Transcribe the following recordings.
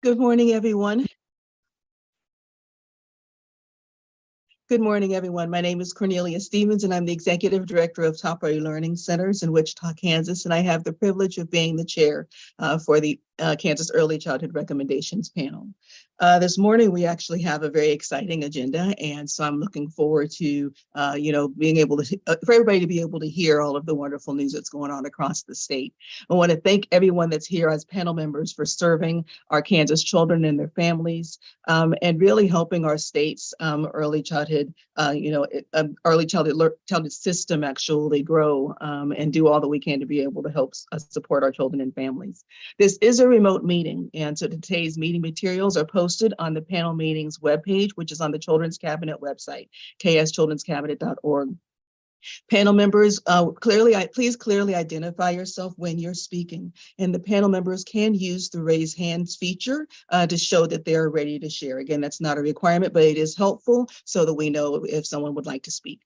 Good morning, everyone. Good morning, everyone. My name is Cornelia Stevens, and I'm the Executive Director of Top Priority Learning Centers in Wichita, Kansas, and I have the privilege of being the chair for the Kansas Early Childhood Recommendations Panel. This morning, we actually have a very exciting agenda, and so I'm looking forward to, being able to, for everybody to be able to hear all of the wonderful news that's going on across the state. I want to thank everyone that's here as panel members for serving our Kansas children and their families, and really helping our state's early childhood, early childhood system actually grow and do all that we can to be able to help support our children and families. This is a remote meeting, and so today's meeting materials are posted on the panel meetings webpage, which is on the Children's Cabinet website, kschildrenscabinet.org. Panel members, please clearly identify yourself when you're speaking, and the panel members can use the raise hands feature to show that they're ready to share. Again, that's not a requirement, but it is helpful so that we know if someone would like to speak.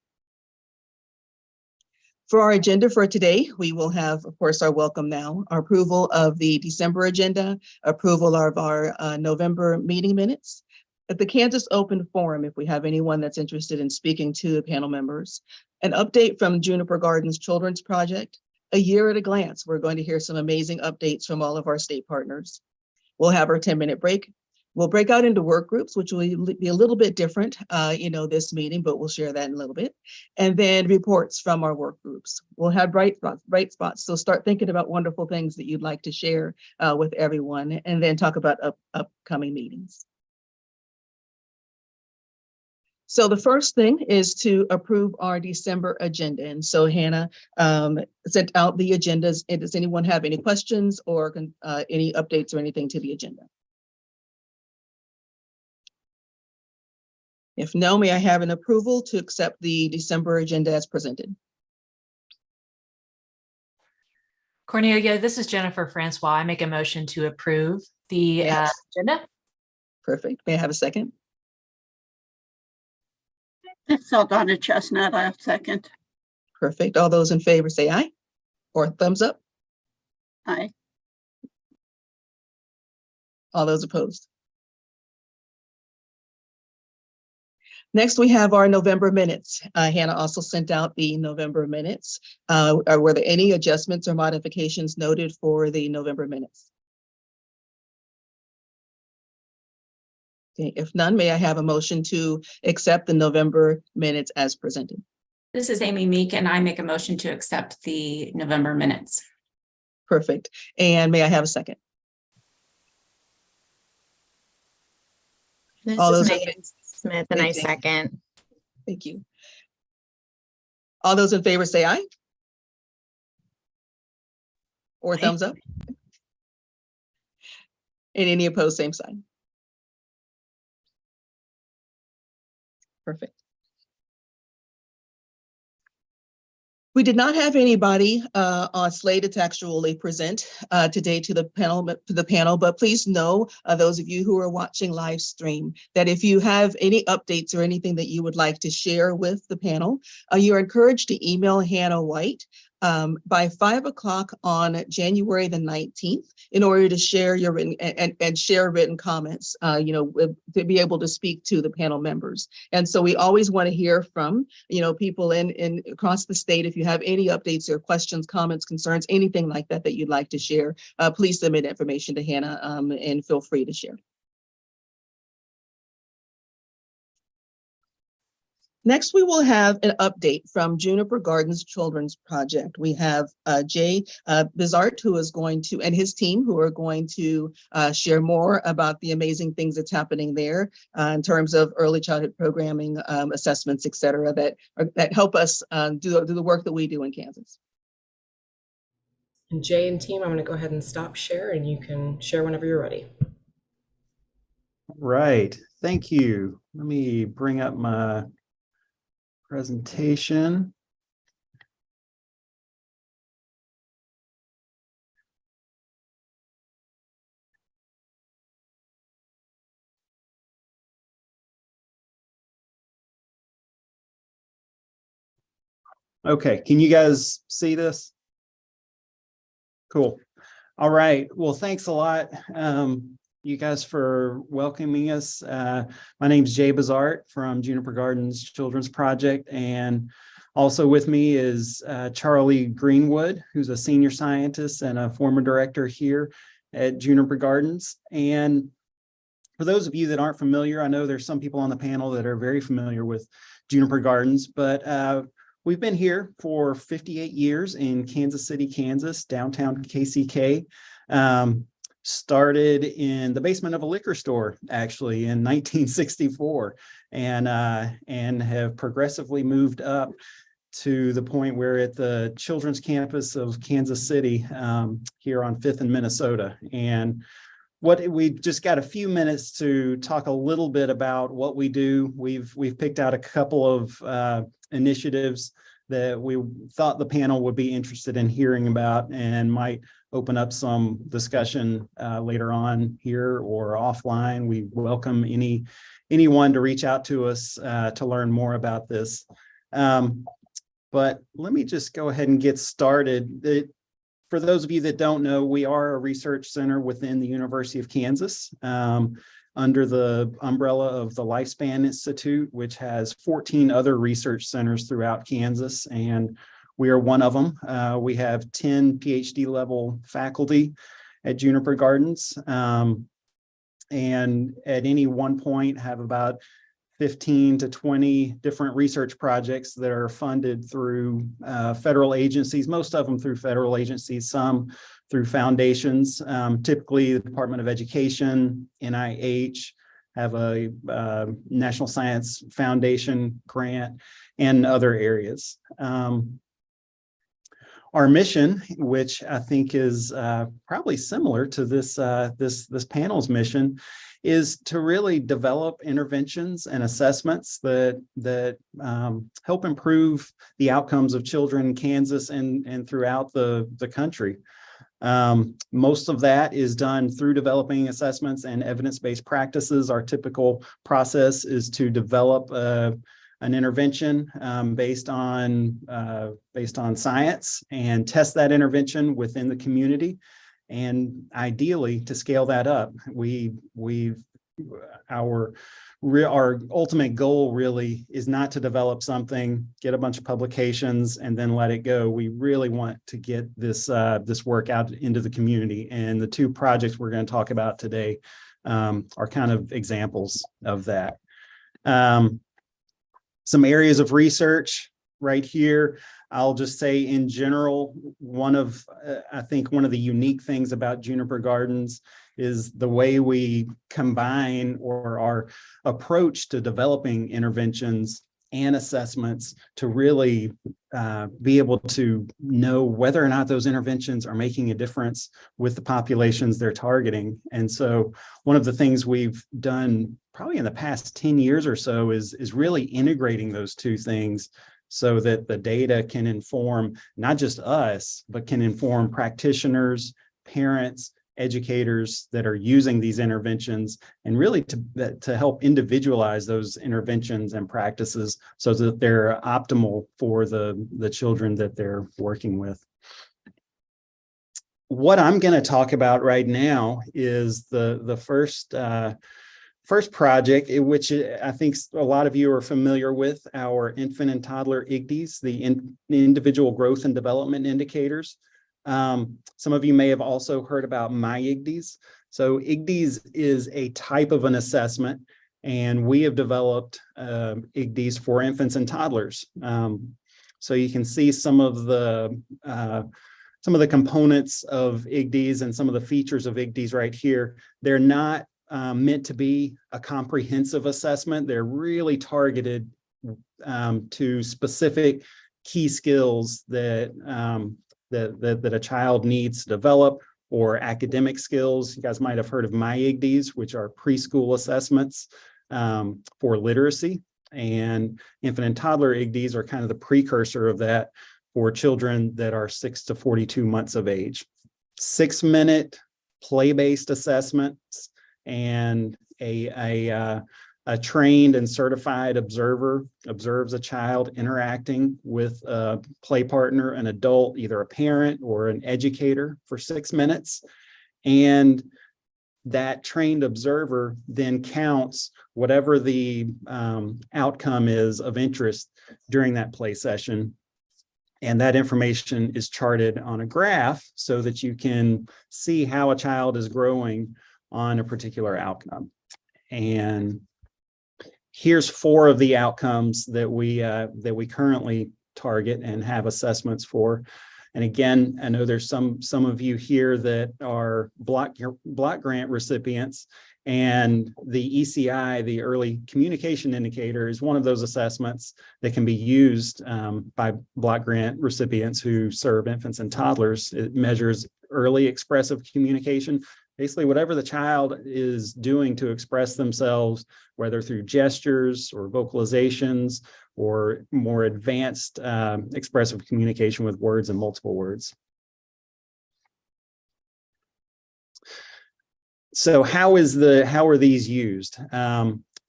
For our agenda for today, we will have, of course, our welcome now, our approval of the December agenda, approval of our November meeting minutes, at the Kansas Open Forum, if we have anyone that's interested in speaking to the panel members, an update from Juniper Gardens Children's Project, a year at a glance. We're going to hear some amazing updates from all of our state partners. We'll have our 10-minute break. We'll break out into work groups, which will be a little bit different, this meeting, but we'll share that in a little bit. And then reports from our work groups. We'll have bright spots. So start thinking about wonderful things that you'd like to share with everyone, and then talk about upcoming meetings. So the first thing is to approve our December agenda. And so Hannah sent out the agendas. And does anyone have any questions or any updates or anything to the agenda? If no, may I have an approval to accept the December agenda as presented? Cornelia, this is Jennifer Francois. I make a motion to approve the agenda. Perfect. May I have a second? It's Saldana Chestnut. I have second. Perfect. All those in favor say aye or thumbs up. Aye. All those opposed. Next, we have our November minutes. Hannah also sent out the November minutes. Were there any adjustments or modifications noted for the November minutes? Okay, if none, may I have a motion to accept the November minutes as presented? This is Amy Meek, and I make a motion to accept the November minutes. Perfect. And may I have a second? This All is those Megan Smith, and I second. Thank you. All those in favor say aye. Or thumbs up. And any opposed, same sign. Perfect. We did not have anybody slated to actually present today to the panel, but please know, those of you who are watching live stream, that if you have any updates or anything that you would like to share with the panel, you're encouraged to email Hannah White by 5 o'clock on January the 19th in order to share your written and share written comments, to be able to speak to the panel members. And so we always want to hear from, people in across the state. If you have any updates or questions, comments, concerns, anything like that that you'd like to share, please submit information to Hannah and feel free to share. Next, we will have an update from Juniper Gardens Children's Project. We have Jay Bizart, who is going to, and his team, who are going to share more about the amazing things that's happening there in terms of early childhood programming, assessments, et cetera, that help us do the work that we do in Kansas. And Jay and team, I'm going to go ahead and stop share, and you can share whenever you're ready. Right. Thank you. Let me bring up my presentation. Okay, can you guys see this? Cool. All right. Well, thanks a lot. you guys for welcoming us. My name's Jay Bazart from Juniper Gardens Children's Project, and also with me is Charlie Greenwood, who's a senior scientist and a former director here at Juniper Gardens. And for those of you that aren't familiar, I know there's some people on the panel that are very familiar with Juniper Gardens, but we've been here for 58 years in Kansas City, Kansas, downtown KCK. Started in the basement of a liquor store, actually, in 1964, and have progressively moved up to the point where at the children's campus of Kansas City, here on 5th and Minnesota. And we just got a few minutes to talk a little bit about what we do. We've picked out a couple of initiatives that we thought the panel would be interested in hearing about and might open up some discussion later on here or offline. We welcome anyone to reach out to us to learn more about this. But let me just go ahead and get started. For those of you that don't know, we are a research center within the University of Kansas, under the umbrella of the Lifespan Institute, which has 14 other research centers throughout Kansas, and we are one of them. We have 10 PhD level faculty at Juniper Gardens, and at any one point have about 15 to 20 different research projects that are funded through federal agencies, most of them through federal agencies, some through foundations, typically the Department of Education, NIH, have a National Science Foundation grant, and other areas. Our mission, which I think is probably similar to this panel's mission, is to really develop interventions and assessments that help improve the outcomes of children in Kansas and throughout the country. Most of that is done through developing assessments and evidence-based practices. Our typical process is to develop an intervention based on science and test that intervention within the community, and ideally to scale that up. Our ultimate goal really is not to develop something, get a bunch of publications, and then let it go. We really want to get this work out into the community, and the two projects we're going to talk about today are kind of examples of that. Some areas of research right here. I'll just say in general, I think one of the unique things about Juniper Gardens is the way we combine, or our approach to developing interventions and assessments to really be able to know whether or not those interventions are making a difference with the populations they're targeting. And so one of the things we've done probably in the past 10 years or so is really integrating those two things so that the data can inform not just us, but can inform practitioners, parents, educators that are using these interventions, and really to help individualize those interventions and practices so that they're optimal for the children that they're working with. What I'm going to talk about right now is the first project, in which I think a lot of you are familiar with, our infant and toddler IGDs, the individual growth and development indicators. Some of you may have also heard about MyIGDs. So IGDs is a type of an assessment, and we have developed IGDs for infants and toddlers. So you can see some of the components of IGDs and some of the features of IGDs right here. They're not meant to be a comprehensive assessment. They're really targeted to specific key skills that a child needs to develop, or academic skills. You guys might have heard of MyIGDs, which are preschool assessments for literacy, and infant and toddler IGDs are kind of the precursor of that for children that are 6 to 42 months of age. 6-minute play-based assessments, and a trained and certified observer observes a child interacting with a play partner, an adult, either a parent or an educator, for 6 minutes. And that trained observer then counts whatever the outcome is of interest during that play session. And that information is charted on a graph so that you can see how a child is growing on a particular outcome. And here's 4 of the outcomes that we currently target and have assessments for. And again, I know there's some of you here that are block grant recipients, and the ECI, the early communication indicator, is one of those assessments that can be used by block grant recipients who serve infants and toddlers. It measures early expressive communication, basically whatever the child is doing to express themselves, whether through gestures or vocalizations or more advanced expressive communication with words and multiple words. So how are these used?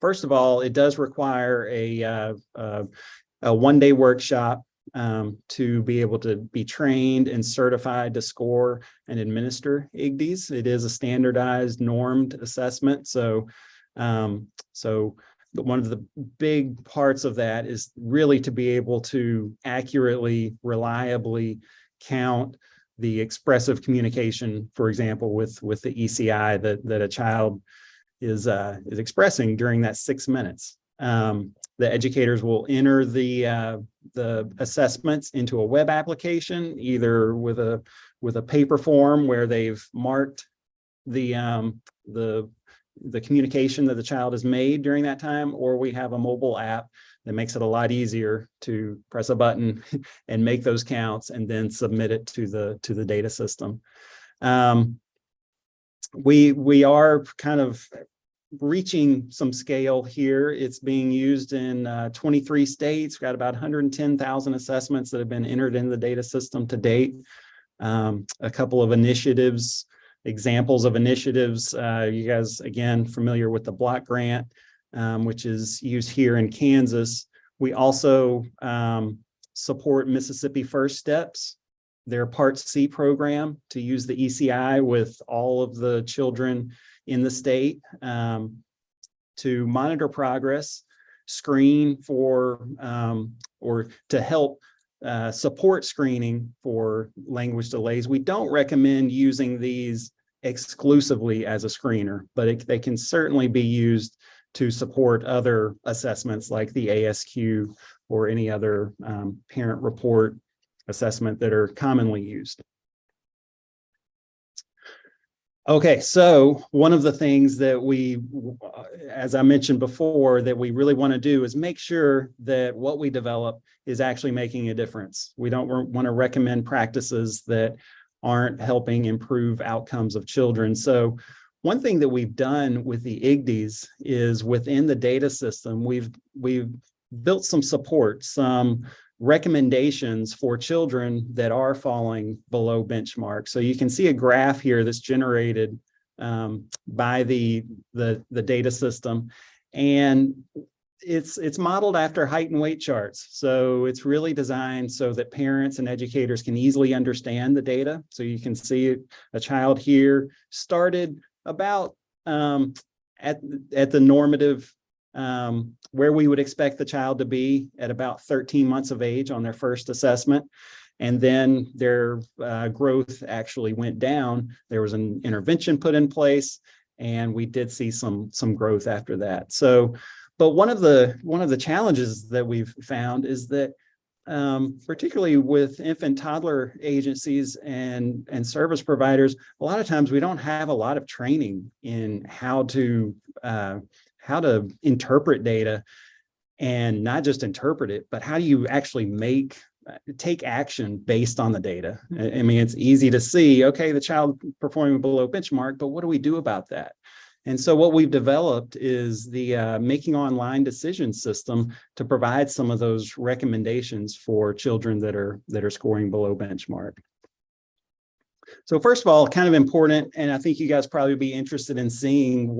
First of all, it does require a one-day workshop to be able to be trained and certified to score and administer IGDs. It is a standardized, normed assessment. So one of the big parts of that is really to be able to accurately, reliably count the expressive communication, for example, with the ECI that a child is expressing during that 6 minutes. The educators will enter the assessments into a web application, either with a paper form where they've marked the communication that the child has made during that time, or we have a mobile app that makes it a lot easier to press a button and make those counts and then submit it to the data system. We are kind of reaching some scale here. It's being used in 23 states. We've got about 110,000 assessments that have been entered in the data system to date. A couple of initiatives, examples of initiatives. You guys, again, familiar with the block grant, which is used here in Kansas. We also support Mississippi First Steps, their Part C program, to use the ECI with all of the children in the state to monitor progress, screen for, or to help support screening for language delays. We don't recommend using these exclusively as a screener, but they can certainly be used to support other assessments like the ASQ or any other parent report assessment that are commonly used. Okay, so one of the things that we, as I mentioned before, that we really want to do is make sure that what we develop is actually making a difference. We don't want to recommend practices that aren't helping improve outcomes of children. So one thing that we've done with the IGDs is within the data system, we've built some support, some recommendations for children that are falling below benchmark. So you can see a graph here that's generated by the data system, and it's modeled after height and weight charts. So it's really designed so that parents and educators can easily understand the data. So you can see a child here started about at the normative where we would expect the child to be at about 13 months of age on their first assessment. And then their growth actually went down. There was an intervention put in place, and we did see some growth after that. So, but one of the challenges that we've found is that particularly with infant toddler agencies and service providers, a lot of times we don't have a lot of training in how to interpret data, and not just interpret it, but how do you actually take action based on the data? I mean, it's easy to see, okay, the child performing below benchmark, but what do we do about that? And so what we've developed is the Making Online Decision system to provide some of those recommendations for children that are scoring below benchmark. So first of all, kind of important, and I think you guys probably be interested in seeing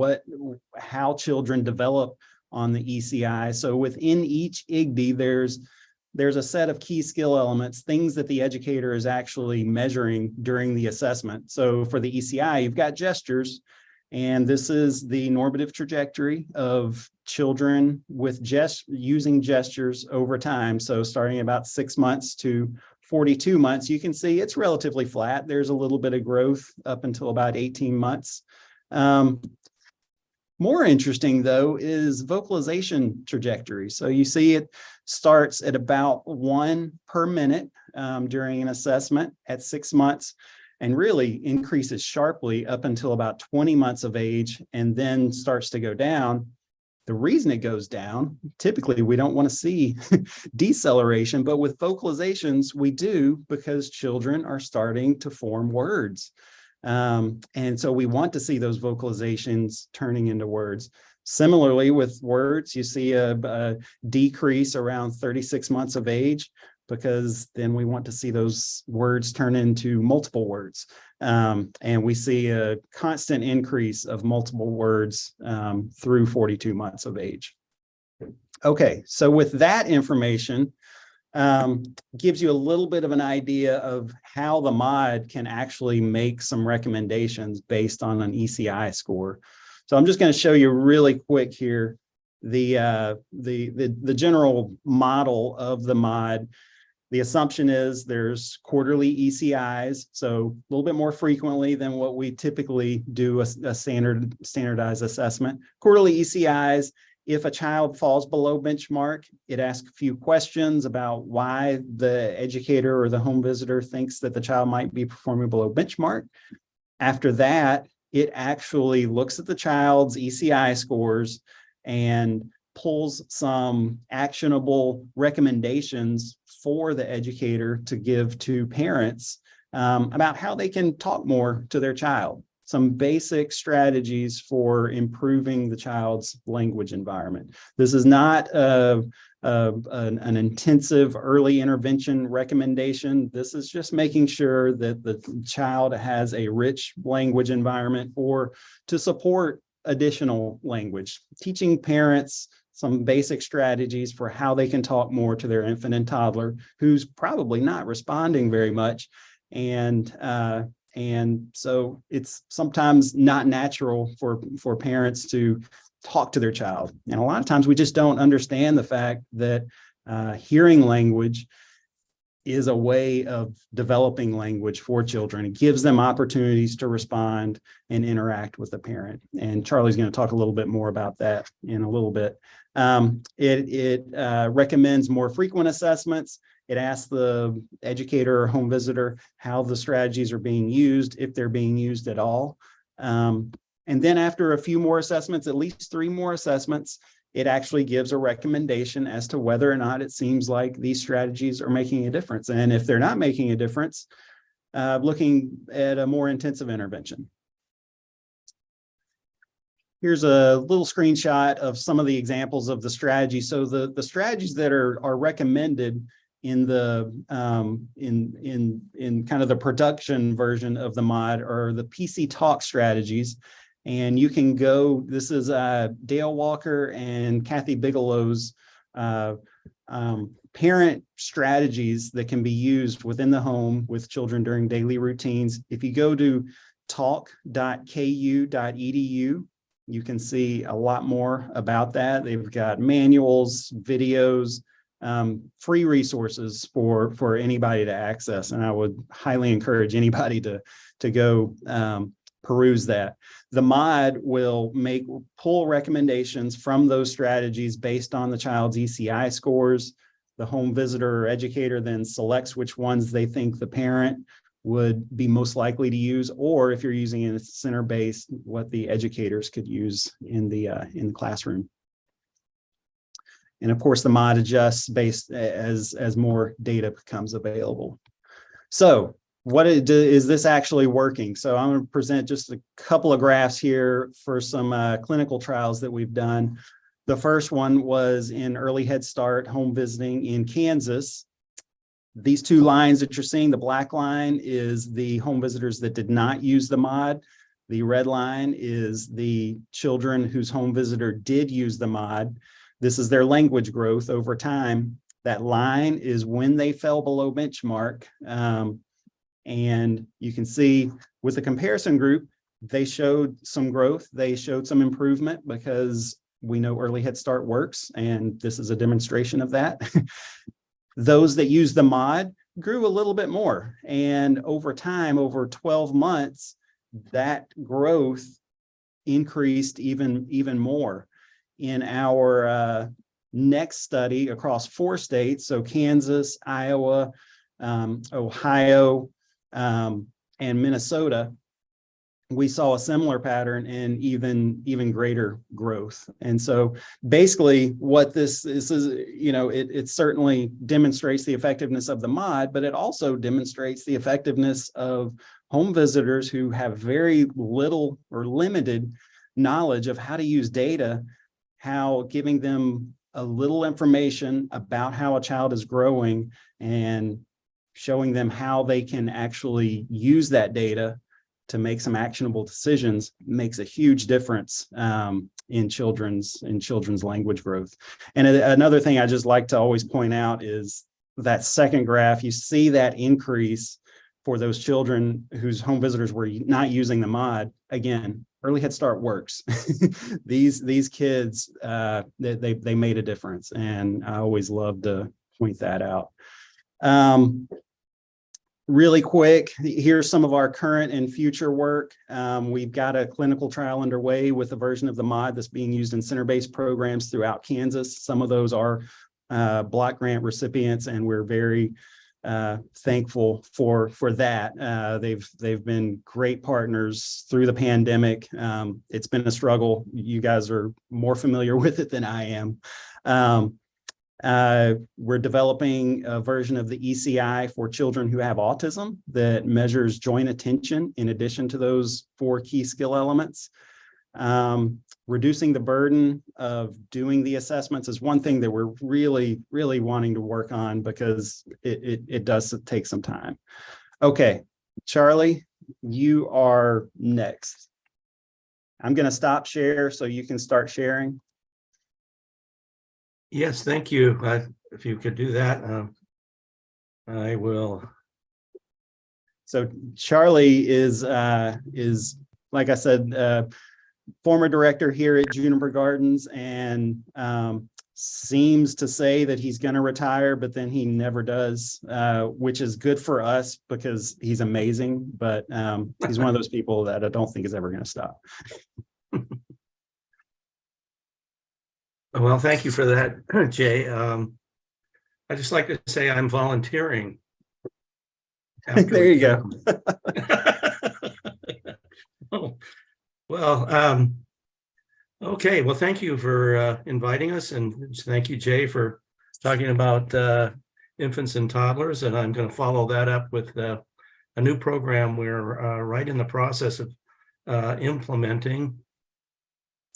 how children develop on the ECI. So within each IGD, there's a set of key skill elements, things that the educator is actually measuring during the assessment. So for the ECI, you've got gestures, And this is the normative trajectory of children with using gestures over time. So starting about 6 months to 42 months, you can see it's relatively flat. There's a little bit of growth up until about 18 months. More interesting, though, is vocalization trajectory. So you see it starts at about 1 per minute during an assessment at 6 months, and really increases sharply up until about 20 months of age, and then starts to go down. The reason it goes down, typically we don't want to see deceleration, but with vocalizations we do, because children are starting to form words. And so we want to see those vocalizations turning into words. Similarly, with words, you see a decrease around 36 months of age, because then we want to see those words turn into multiple words. And we see a constant increase of multiple words through 42 months of age. Okay, so with that information, gives you a little bit of an idea of how the mod can actually make some recommendations based on an ECI score. So I'm just going to show you really quick here the general model of the mod. The assumption is there's quarterly ECIs, so a little bit more frequently than what we typically do a standardized assessment. Quarterly ECIs. If a child falls below benchmark, it asks a few questions about why the educator or the home visitor thinks that the child might be performing below benchmark. After that, it actually looks at the child's ECI scores and pulls some actionable recommendations for the educator to give to parents about how they can talk more to their child. Some basic strategies for improving the child's language environment. This is not an intensive early intervention recommendation. This is just making sure that the child has a rich language environment, or to support additional language. Teaching parents some basic strategies for how they can talk more to their infant and toddler who's probably not responding very much. And so it's sometimes not natural for parents to talk to their child. And a lot of times we just don't understand the fact that hearing language is a way of developing language for children. It gives them opportunities to respond and interact with the parent. And Charlie's going to talk a little bit more about that in a little bit. It recommends more frequent assessments. It asks the educator or home visitor how the strategies are being used, if they're being used at all. And then after a few more assessments, at least 3 more assessments, it actually gives a recommendation as to whether or not it seems like these strategies are making a difference. And if they're not making a difference, looking at a more intensive intervention. Here's a little screenshot of some of the examples of the strategies. So the strategies that are recommended in the in kind of the production version of the mod are the PC Talk strategies. And you can go, this is Dale Walker and Kathy Bigelow's parent strategies that can be used within the home with children during daily routines. If you go to talk.ku.edu, you can see a lot more about that. They've got manuals, videos, free resources for anybody to access. And I would highly encourage anybody to go peruse that. The mod will pull recommendations from those strategies based on the child's ECI scores. The home visitor or educator then selects which ones they think the parent would be most likely to use, or if you're using it center-based, what the educators could use in the classroom. And of course, the mod adjusts based as more data becomes available. So is this actually working? So I'm going to present just a couple of graphs here for some clinical trials that we've done. The first one was in early Head Start home visiting in Kansas. These 2 lines that you're seeing, the black line is the home visitors that did not use the mod. The red line is the children whose home visitor did use the mod. This is their language growth over time. That line is when they fell below benchmark. And you can see with the comparison group, they showed some growth. They showed some improvement because we know early Head Start works, and this is a demonstration of that. Those that use the mod grew a little bit more. And over time, over 12 months, that growth increased even more. In our next study across 4 states, so Kansas, Iowa, Ohio, and Minnesota, we saw a similar pattern and even greater growth. And so basically what this is, it certainly demonstrates the effectiveness of the mod, but it also demonstrates the effectiveness of home visitors who have very little or limited knowledge of how to use data, how giving them a little information about how a child is growing and showing them how they can actually use that data to make some actionable decisions makes a huge difference in children's language growth. And another thing I just like to always point out is that second graph. You see that increase for those children whose home visitors were not using the mod. Again, early Head Start works. These kids, they made a difference, and I always love to point that out. Really quick, here's some of our current and future work. We've got a clinical trial underway with a version of the mod that's being used in center-based programs throughout Kansas. Some of those are block grant recipients, and we're very thankful for that. They've been great partners through the pandemic. It's been a struggle. You guys are more familiar with it than I am. We're developing a version of the ECI for children who have autism that measures joint attention in addition to those 4 key skill elements. Reducing the burden of doing the assessments is one thing that we're really wanting to work on, because it does take some time. Okay, Charlie, you are next. I'm going to stop share so you can start sharing. Yes, thank you. If you could do that, I will. So Charlie is like I said, former director here at Juniper Gardens, and seems to say that he's going to retire, but then he never does, which is good for us because he's amazing. But he's one of those people that I don't think is ever going to stop. Well, thank you for that, Jay. I just like to say I'm volunteering. There you go. Oh, well, okay. Well, thank you for inviting us, and thank you, Jay, for talking about infants and toddlers. And I'm going to follow that up with a new program we're right in the process of implementing.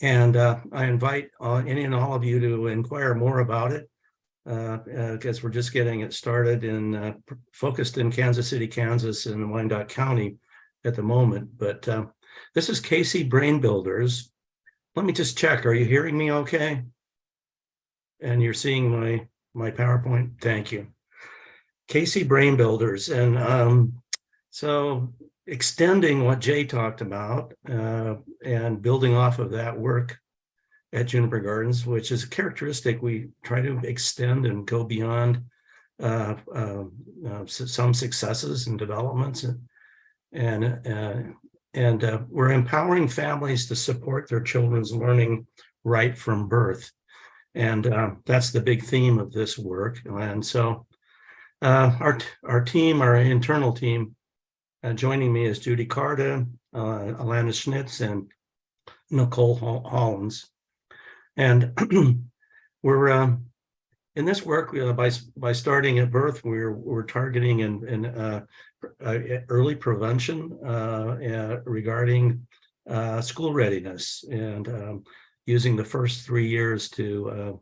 And I invite any and all of you to inquire more about it, because we're just getting it started and focused in Kansas City, Kansas, and Wyandotte County at the moment. But this is Casey Brain Builders. Let me just check. Are you hearing me okay? And you're seeing my PowerPoint? Thank you. Casey Brain Builders. And so extending what Jay talked about and building off of that work at Juniper Gardens, which is a characteristic we try to extend and go beyond some successes and developments, and we're empowering families to support their children's learning right from birth, and that's the big theme of this work. And so our team, our internal team, joining me is Judy Carta, Alana Schnitz, and Nicole Hollins. And we're in this work by starting at birth. We're targeting in early prevention regarding school readiness, and using the first 3 years to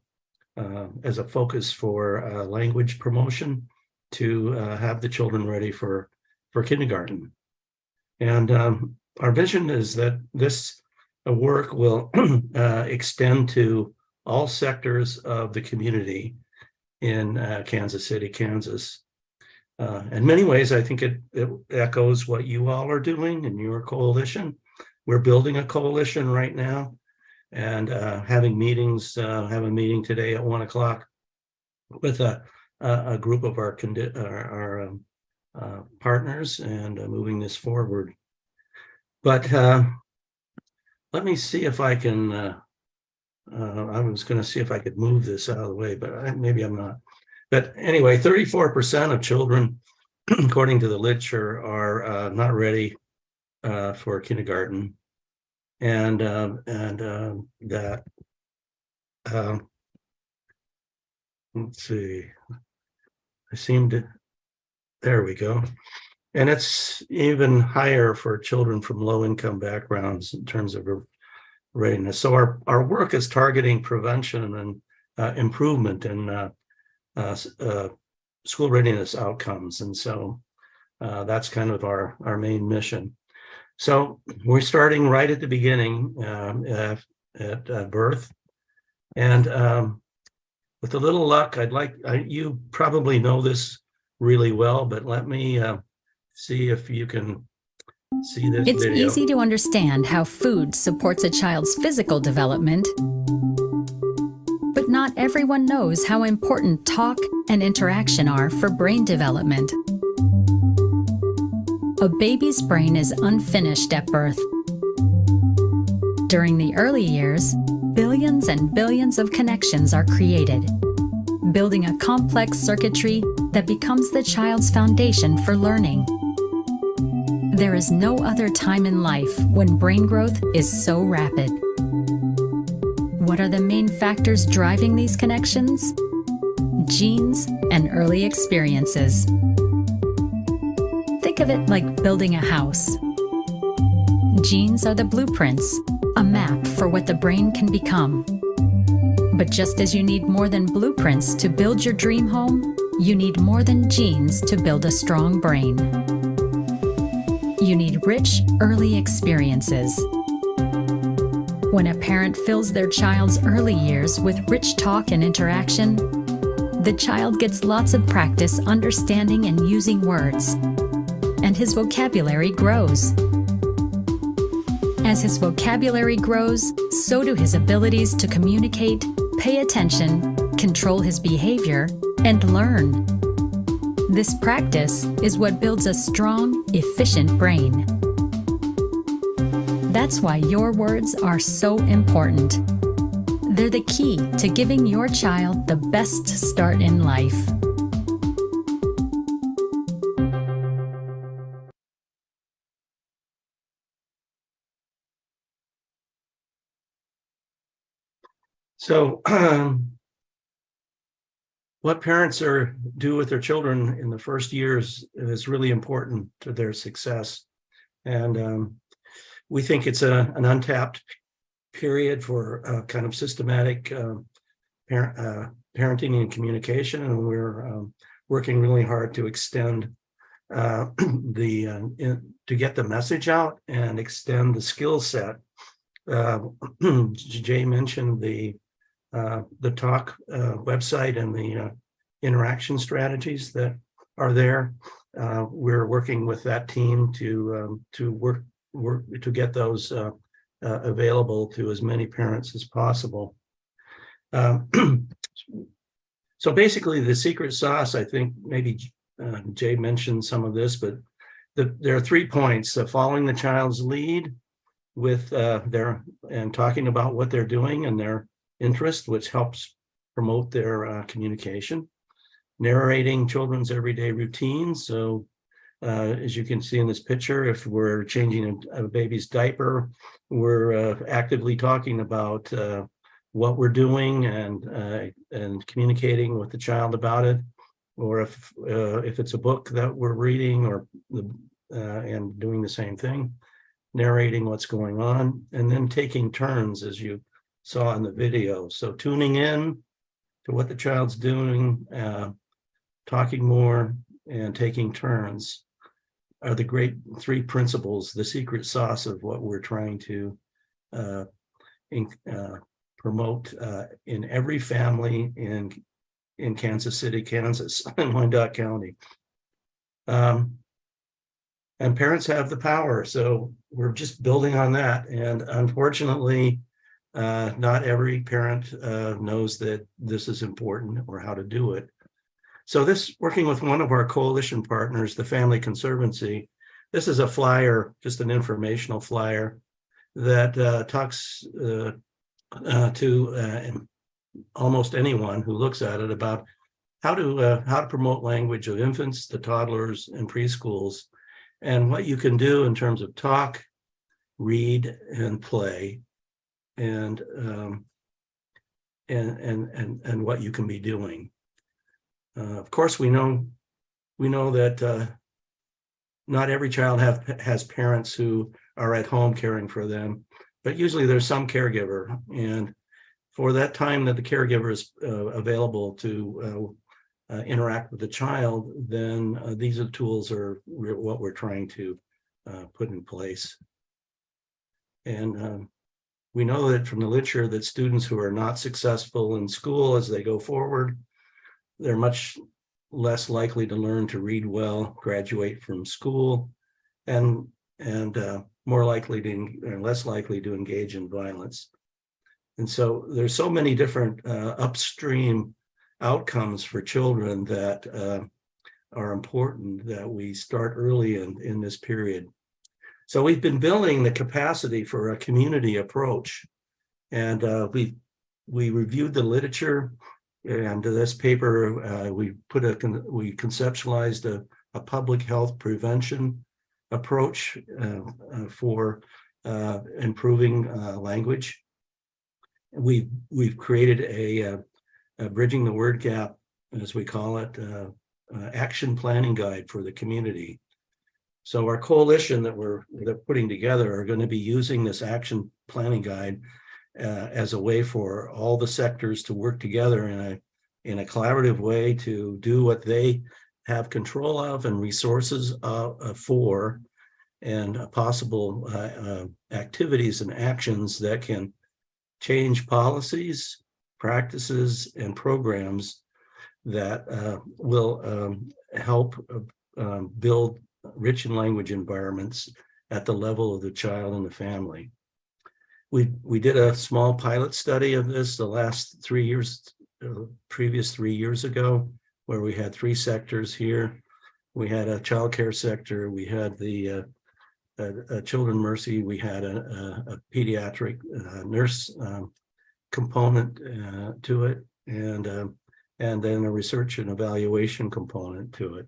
as a focus for language promotion to have the children ready for kindergarten. And our vision is that this work will extend to all sectors of the community in Kansas City, Kansas. In many ways, I think it echoes what you all are doing in your coalition. we're building a coalition right now and having meetings, have a meeting today at 1 o'clock with a group of our partners and moving this forward. But let me see if I can, I was going to see if I could move this out of the way, but maybe I'm not. But anyway, 34% of children, according to the literature, are not ready for kindergarten. And that, let's see, I seem to, there we go. And it's even higher for children from low-income backgrounds in terms of readiness. So our work is targeting prevention and improvement in school readiness outcomes. And so that's kind of our main mission. So we're starting right at the beginning at birth. And with a little luck, you probably know this really well, but let me see if you can see this It's video. easy to understand how food supports a child's physical development, but not everyone knows how important talk and interaction are for brain development. A baby's brain is unfinished at birth. During the early years, billions and billions of connections are created, building a complex circuitry that becomes the child's foundation for learning. There is no other time in life when brain growth is so rapid. What are the main factors driving these connections? Genes and early experiences. Think of it like building a house. Genes are the blueprints, a map for what the brain can become. But just as you need more than blueprints to build your dream home, you need more than genes to build a strong brain. You need rich, early experiences. When a parent fills their child's early years with rich talk and interaction, the child gets lots of practice understanding and using words, and his vocabulary grows. As his vocabulary grows, so do his abilities to communicate, pay attention, control his behavior, and learn. This practice is what builds a strong, efficient brain. That's why your words are so important. They're the key to giving your child the best start in life. So what parents do with their children in the first years is really important to their success. And we think it's an untapped period for kind of systematic parenting and communication. And we're working really hard to extend to get the message out and extend the skill set. Jay mentioned the talk website and the interaction strategies that are there. We're working with that team to work to get those available to as many parents as possible. So basically, the secret sauce, I think maybe Jay mentioned some of this, but there are 3 points: following the child's lead with and talking about what they're doing and their interest, which helps promote their communication. Narrating children's everyday routines. So as you can see in this picture, if we're changing a baby's diaper, we're actively talking about what we're doing and communicating with the child about it. Or if it's a book that we're reading, or and doing the same thing, narrating what's going on, and then taking turns, as you saw in the video. So tuning in to what the child's doing, talking more, and taking turns are the great 3 principles, the secret sauce of what we're trying to promote in every family in Kansas City, Kansas, and Wyandotte County. And parents have the power, so we're just building on that. And unfortunately, not every parent knows that this is important or how to do it. So this, working with one of our coalition partners, the Family Conservancy, this is a flyer, just an informational flyer that talks to almost anyone who looks at it about how to promote language of infants to toddlers and preschools, and what you can do in terms of talk, read, and play, and what you can be doing. Of course, we know that not every child has parents who are at home caring for them, but usually there's some caregiver, and for that time that the caregiver is available to interact with the child, then these are tools are what we're trying to put in place. And we know that from the literature that students who are not successful in school as they go forward, they're much less likely to learn to read well, graduate from school, and more likely to, less likely to engage in violence. And so there's so many different upstream outcomes for children that are important that we start early in this period. So we've been building the capacity for a community approach, and we reviewed the literature, and this paper we conceptualized a public health prevention approach for improving language. We've created a bridging the word gap, as we call it, action planning guide for the community. So our coalition that we're putting together are going to be using this action planning guide as a way for all the sectors to work together in a collaborative way to do what they have control of and resources for, and possible activities and actions that can change policies, practices, and programs that will help build rich in language environments at the level of the child and the family. We did a small pilot study of this the last 3 years, previous 3 years ago, where we had 3 sectors here. We had a child care sector, we had the Children Mercy, we had a pediatric nurse component to it, and then a research and evaluation component to it.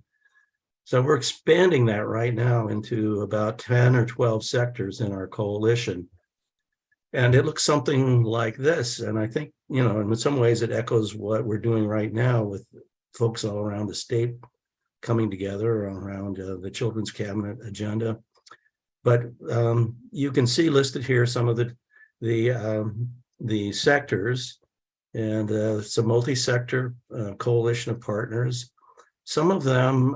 So we're expanding that right now into about 10 or 12 sectors in our coalition. And it looks something like this. And I think, in some ways it echoes what we're doing right now with folks all around the state coming together around the Children's Cabinet agenda. But you can see listed here some of the sectors, and it's a multi-sector coalition of partners. Some of them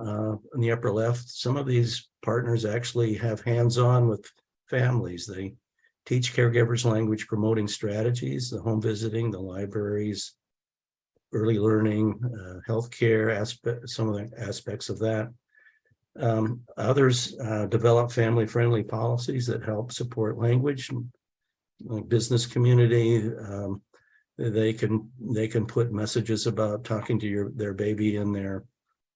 in the upper left, some of these partners actually have hands-on with families. They teach caregivers language promoting strategies, the home visiting, the libraries, early learning, healthcare aspect, some of the aspects of that. Others develop family-friendly policies that help support language, like business community. They can put messages about talking to their baby in their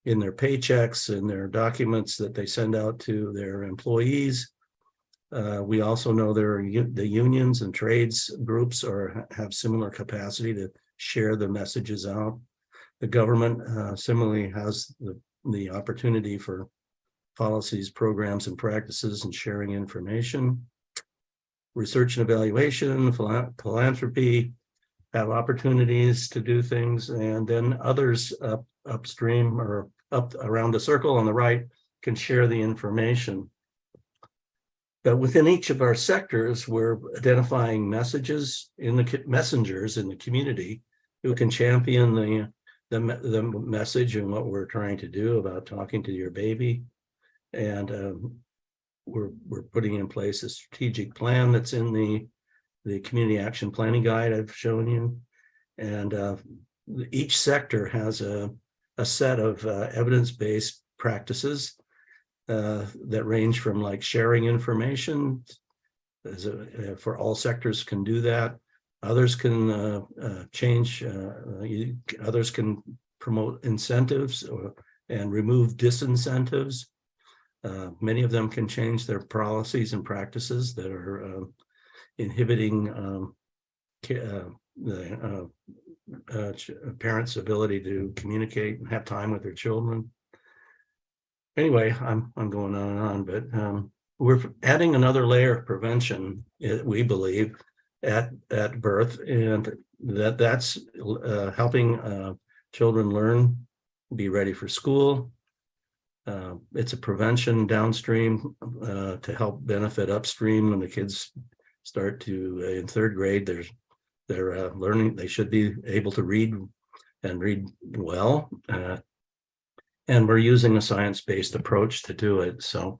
paychecks and their documents that they send out to their employees. We also know the unions and trades groups have similar capacity to share the messages out. The government similarly has the opportunity for policies, programs, and practices and sharing information. Research and evaluation, philanthropy have opportunities to do things, and then others upstream or up around the circle on the right can share the information. But within each of our sectors, we're identifying messengers in the community who can champion the message and what we're trying to do about talking to your baby. And we're putting in place a strategic plan that's in the community action planning guide I've shown you. And each sector has a set of evidence-based practices that range from like sharing information. For all sectors can do that. Others can change, others can promote incentives and remove disincentives. Many of them can change their policies and practices that are inhibiting the parents' ability to communicate and have time with their children. Anyway, I'm going on, but we're adding another layer of prevention, we believe, at birth, and that's helping children learn, be ready for school. It's a prevention downstream to help benefit upstream. When the kids start to in third grade, they're learning, they should be able to read and read well. And we're using a science-based approach to do it. So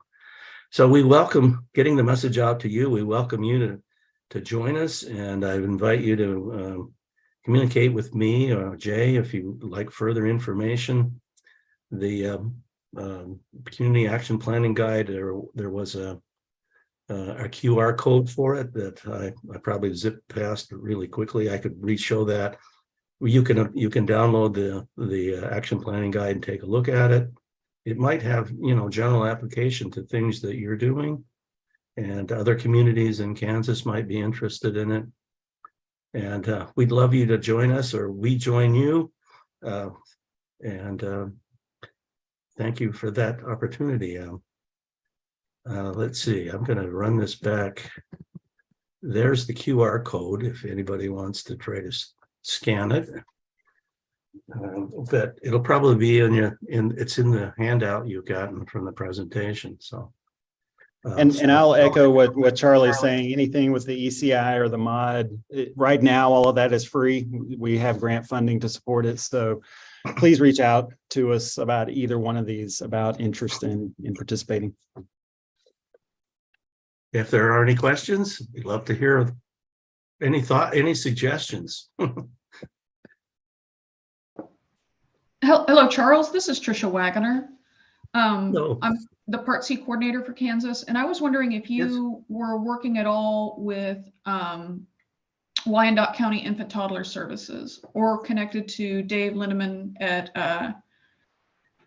we welcome getting the message out to you. We welcome you to join us, and I invite you to communicate with me or Jay if you like further information. The Community Action Planning Guide, there was a QR code for it that I probably zipped past really quickly. I could re-show that. You can download the action planning guide and take a look at it. It might have, general application to things that you're doing, and other communities in Kansas might be interested in it. And we'd love you to join us, or we join you. And thank you for that opportunity. Let's see, I'm going to run this back. There's the QR code if anybody wants to try to scan it. But it'll probably be it's in the handout you've gotten from the presentation. So and I'll echo what Charlie's saying. Anything with the ECI or the mod, right now, all of that is free. We have grant funding to support it. So please reach out to us about either one of these, about interest in participating. If there are any questions, we'd love to hear any suggestions. Hello, Charles. This is Trisha Wagoner. Hello. I'm the Part C coordinator for Kansas, and I was wondering if you were working at all with Wyandotte County Infant Toddler Services, or connected to Dave Linneman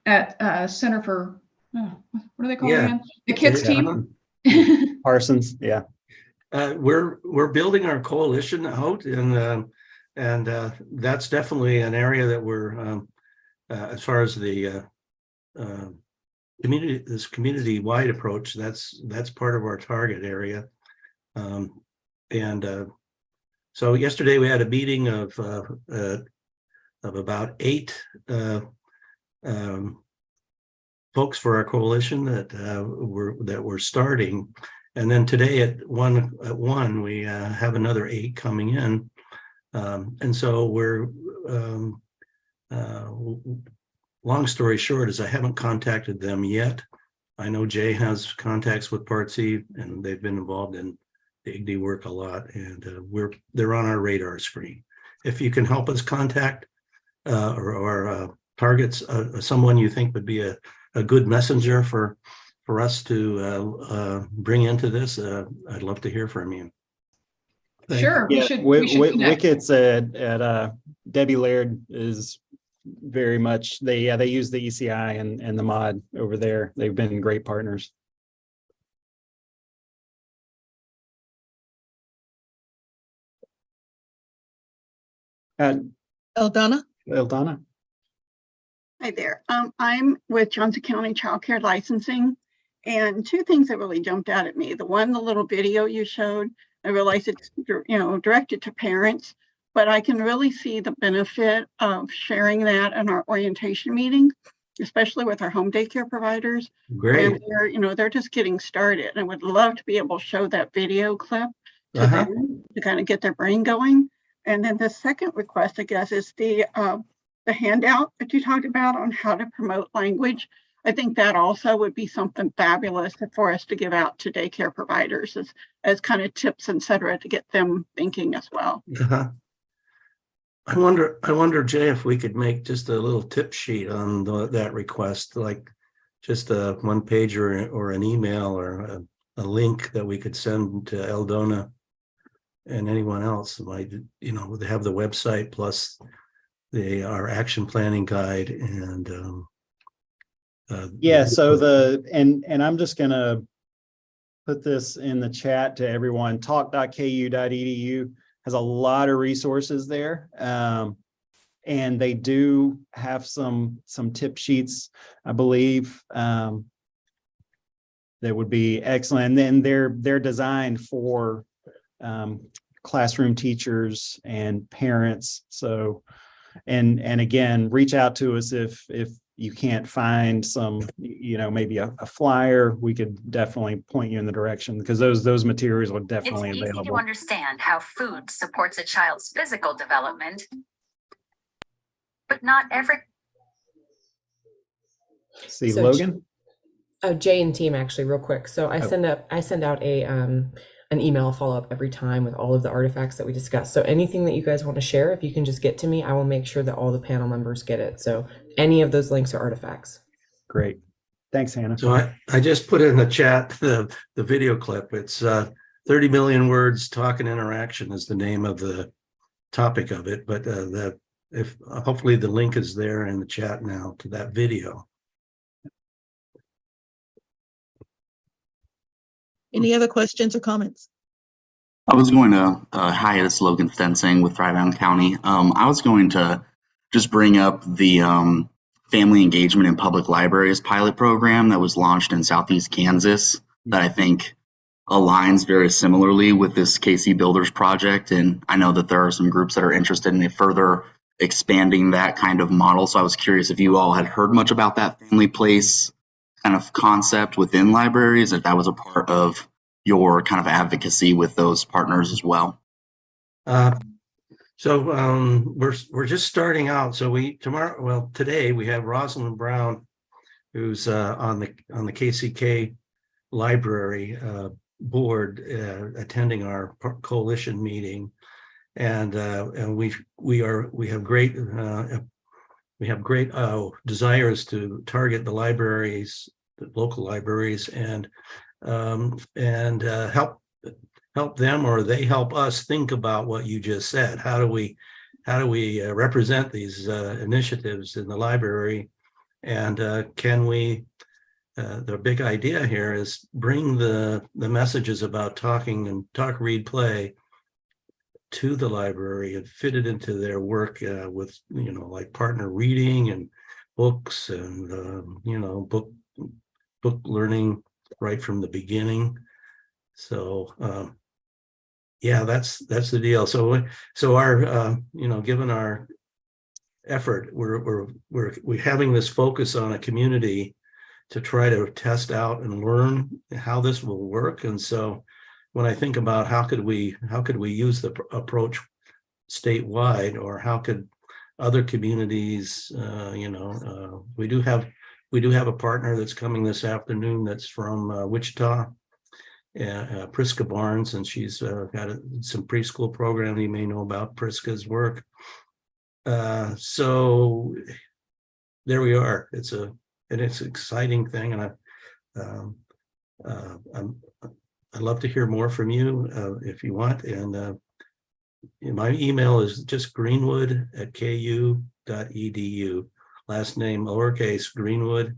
at Center for what are they called again? The kids team. Parsons, yeah. We're building our coalition out, and that's definitely an area that we're as far as the community-wide approach. That's part of our target area, so yesterday we had a meeting of about 8 folks for our coalition that we're starting, and then today at one we have another 8 coming in, and so we're long story short is I haven't contacted them yet. I know Jay has contacts with Part C, and they've been involved in the IGD work a lot, and they're on our radar screen. If you can help us contact or targets someone you think would be a good messenger for us to bring into this, I'd love to hear from you. Sure, Yeah, we should connect. Wickets at Debbie Laird is very much, they use the ECI and the mod over there. They've been great partners. Eldana? Hi there. I'm with Johnson County Child Care Licensing, and 2 things that really jumped out at me. The one, the little video you showed, I realize it's directed to parents, but I can really see the benefit of sharing that in our orientation meetings, especially with our home daycare providers. Great. And they're just getting started, and I would love to be able to show that video clip to them to kind of get their brain going. And then the second request, I guess, is the handout that you talked about on how to promote language. I think that also would be something fabulous for us to give out to daycare providers as kind of tips, et cetera, to get them thinking as well. I wonder, Jay, if we could make just a little tip sheet on that request, like just a one page or an email or a link that we could send to Eldona and anyone else. Might, you know, they have the website plus our action planning guide and Yeah, so and I'm just gonna put this in the chat to everyone. Talk.ku.edu has a lot of resources there. And they do have some tip sheets, I believe, that would be excellent. And then they're designed for classroom teachers and parents. So, and again, reach out to us if you can't find some, you know, maybe a flyer. We could definitely point you in the direction, because those materials are definitely It's easy to available. understand how food supports a child's physical development, but not every. See, So, Logan? Jay and team, actually, real quick. So I send out a an email follow-up every time with all of the artifacts that we discussed. So anything that you guys want to share, if you can just get to me, I will make sure that all the panel members get it. So any of those links are artifacts. Great. Thanks, Hannah. So I just put in the chat the video clip. It's 30 million words, talk and interaction is the name of the topic of it. But hopefully the link is there in the chat now to that video. Any other questions or comments? I was going to, hi, this is Logan Fencing with Dry Mountain County. I was going to just bring up the Family Engagement in Public Libraries pilot program that was launched in Southeast Kansas that I think aligns very similarly with this KC Builders project. And I know that there are some groups that are interested in further expanding that kind of model. So I was curious if you all had heard much about that family place kind of concept within libraries, if that was a part of your kind of advocacy with those partners as well. So we're just starting out. So today we have Rosalind Brown, who's on the KCK library board, attending our coalition meeting, and we have great desires to target the libraries, the local libraries, and help them, or they help us think about what you just said. How do we represent these initiatives in the library, and can we? The big idea here is bring the messages about talking and talk, read, play to the library and fit it into their work with, you know, like partner reading and books and you know, book learning right from the beginning. So yeah, that's the deal. So our you know, given our effort, we're having this focus on a community to try to test out and learn how this will work. And so when I think about how could we use the approach statewide, or how could other communities, you know, we do have a partner that's coming this afternoon that's from Wichita, Priska Barnes, and she's got some preschool program. You may know about Priska's work. So there we are. It's an exciting thing, and I'd love to hear more from you if you want. And my email is just greenwood@ku.edu. Last name lowercase Greenwood.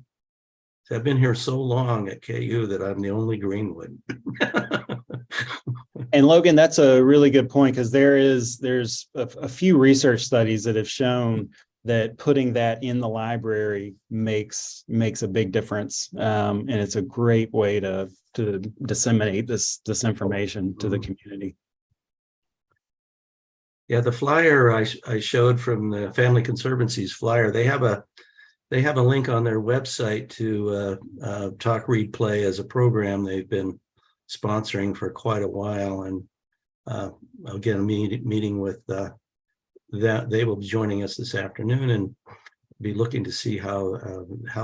So I've been here so long at KU that I'm the only Greenwood. And Logan, that's a really good point, because there's a few research studies that have shown that putting that in the library makes a big difference, and it's a great way to disseminate this information to the community. Yeah, the flyer I showed from the Family Conservancy's flyer, they have a link on their website to Talk, Read, Play as a program they've been sponsoring for quite a while. And again, a meeting with that, they will be joining us this afternoon and be looking to see how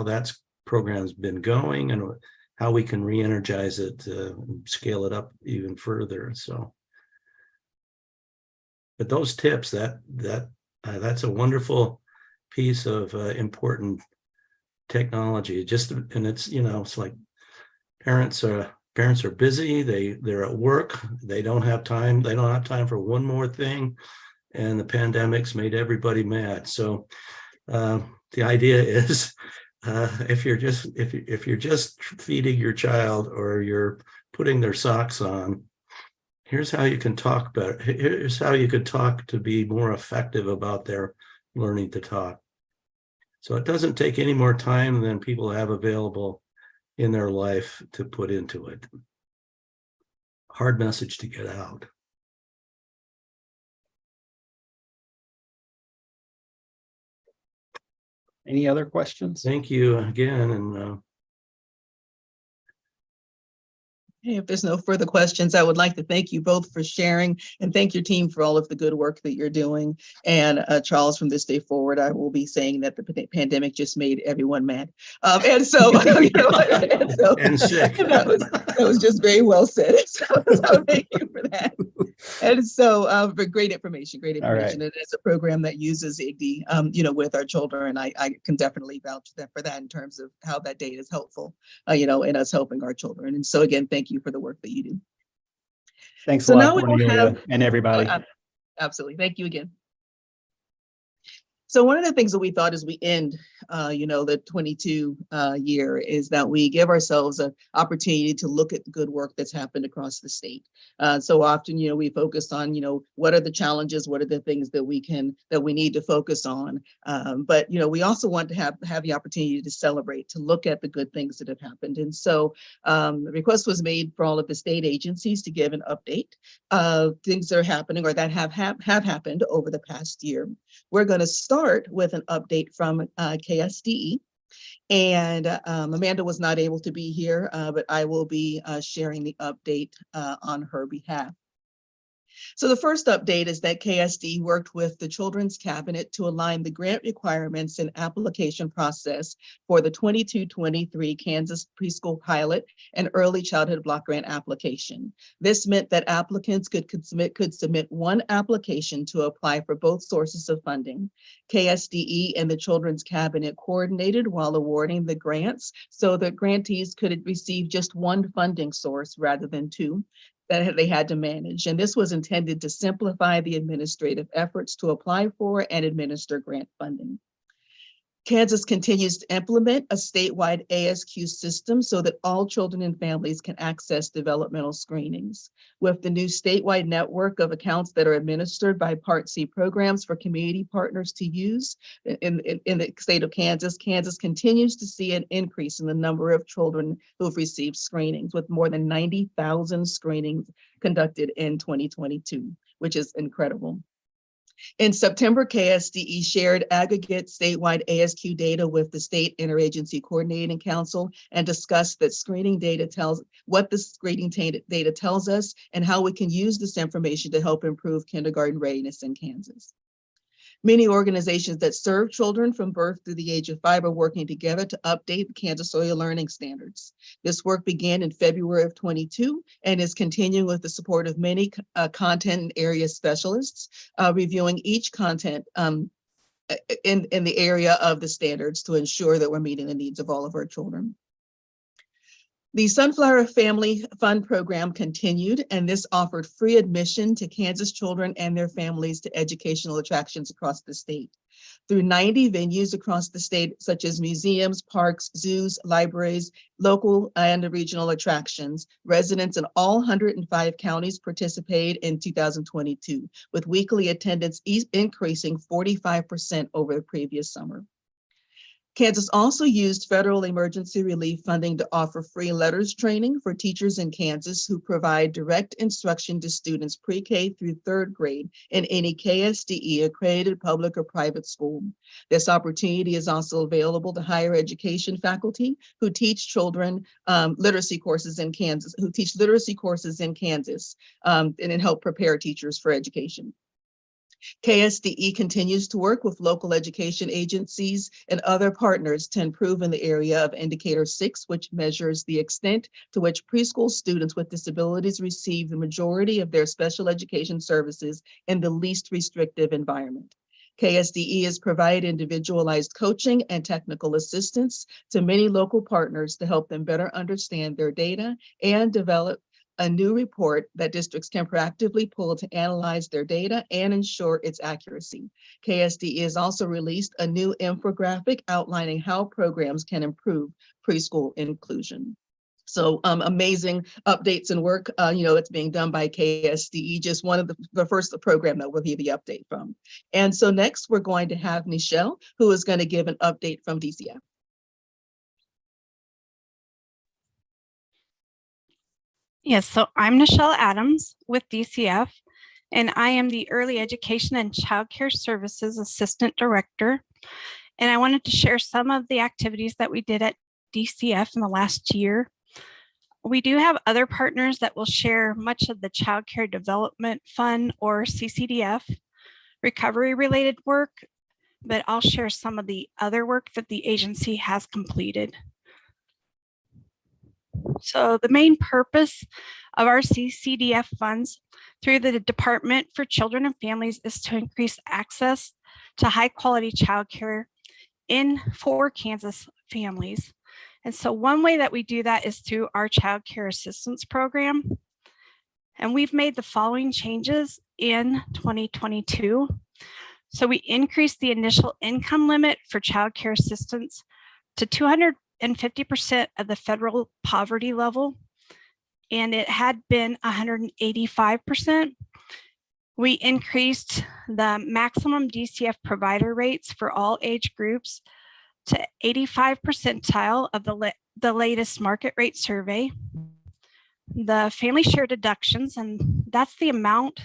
that program's been going and how we can re-energize it, scale it up even further. So, but those tips, that's a wonderful piece of important technology. And it's, it's like parents are busy. They're at work. They don't have time. They don't have time for one more thing. And the pandemic's made everybody mad. So the idea is, if you're just feeding your child or you're putting their socks on, here's how you can talk better. Here's how you could talk to be more effective about their learning to talk. So it doesn't take any more time than people have available in their life to put into it. Hard message to get out. Any other questions? Thank you again. And Hey, if there's no further questions, I would like to thank you both for sharing and thank your team for all of the good work that you're doing. And Charles, from this day forward, I will be saying that the pandemic just made everyone mad. And so, and sick. That was just very well said. So thank you for that. And so, for great information. Right. And it's a program that uses IGD, with our children. I can definitely vouch for that in terms of how that data is helpful, in us helping our children. And so again, thank you for the work that you do. Thanks So a lot, now we will Cornelia, and everybody. Absolutely. Thank you again. So one of the things that we thought as we end, the 22 year is that we give ourselves an opportunity to look at the good work that's happened across the state. So often, we focus on, what are the challenges, what are the things that we need to focus on. But, we also want to have the opportunity to celebrate, to look at the good things that have happened. And so the request was made for all of the state agencies to give an update of things that are happening or that have happened over the past year. We're going to start with an update from KSDE. And Amanda was not able to be here, but I will be sharing the update on her behalf. So the first update is that KSD worked with the Children's Cabinet to align the grant requirements and application process for the 22-23 Kansas Preschool Pilot and Early Childhood Block Grant application. This meant that applicants could submit one application to apply for both sources of funding. KSDE and the Children's Cabinet coordinated while awarding the grants so that grantees could receive just one funding source rather than two that they had to manage. And this was intended to simplify the administrative efforts to apply for and administer grant funding. Kansas continues to implement a statewide ASQ system so that all children and families can access developmental screenings. With the new statewide network of accounts that are administered by Part C programs for community partners to use in the state of Kansas, Kansas continues to see an increase in the number of children who have received screenings, with more than 90,000 screenings conducted in 2022, which is incredible. In September, KSDE shared aggregate statewide ASQ data with the State Interagency Coordinating Council and discussed that screening data tells us and how we can use this information to help improve kindergarten readiness in Kansas. Many organizations that serve children from birth through the age of 5 are working together to update the Kansas Soil Learning Standards. This work began in February of 22 and is continuing with the support of many content and area specialists, reviewing each content in the area of the standards to ensure that we're meeting the needs of all of our children. The Sunflower Family Fund program continued, and this offered free admission to Kansas children and their families to educational attractions across the state. Through 90 venues across the state, such as museums, parks, zoos, libraries, local and regional attractions, residents in all 105 counties participated in 2022, with weekly attendance increasing 45% over the previous summer. Kansas also used federal emergency relief funding to offer free letters training for teachers in Kansas who provide direct instruction to students pre-K through 3rd grade in any KSDE accredited public or private school. This opportunity is also available to higher education faculty who teach children literacy courses in Kansas, and help prepare teachers for education. KSDE continues to work with local education agencies and other partners to improve in the area of Indicator 6, which measures the extent to which preschool students with disabilities receive the majority of their special education services in the least restrictive environment. KSDE has provided individualized coaching and technical assistance to many local partners to help them better understand their data and develop a new report that districts can proactively pull to analyze their data and ensure its accuracy. KSDE has also released a new infographic outlining how programs can improve preschool inclusion. So amazing updates and work, it's being done by KSDE, just one of the first program that we'll hear the update from. And so next we're going to have Nichelle, who is going to give an update from DCF. Yes, so I'm Nichelle Adams with DCF, and I am the Early Education and Child Care Services Assistant Director. And I wanted to share some of the activities that we did at DCF in the last year. We do have other partners that will share much of the Child Care Development Fund or CCDF recovery related work, but I'll share some of the other work that the agency has completed. So the main purpose of our CCDF funds through the Department for Children and Families is to increase access to high quality childcare for Kansas families. And so one way that we do that is through our Child Care Assistance Program. And we've made the following changes in 2022. So we increased the initial income limit for child care assistance to 250% of the federal poverty level, and it had been 185%. We increased the maximum DCF provider rates for all age groups to 85 percentile of the latest market rate survey. The family share deductions, and that's the amount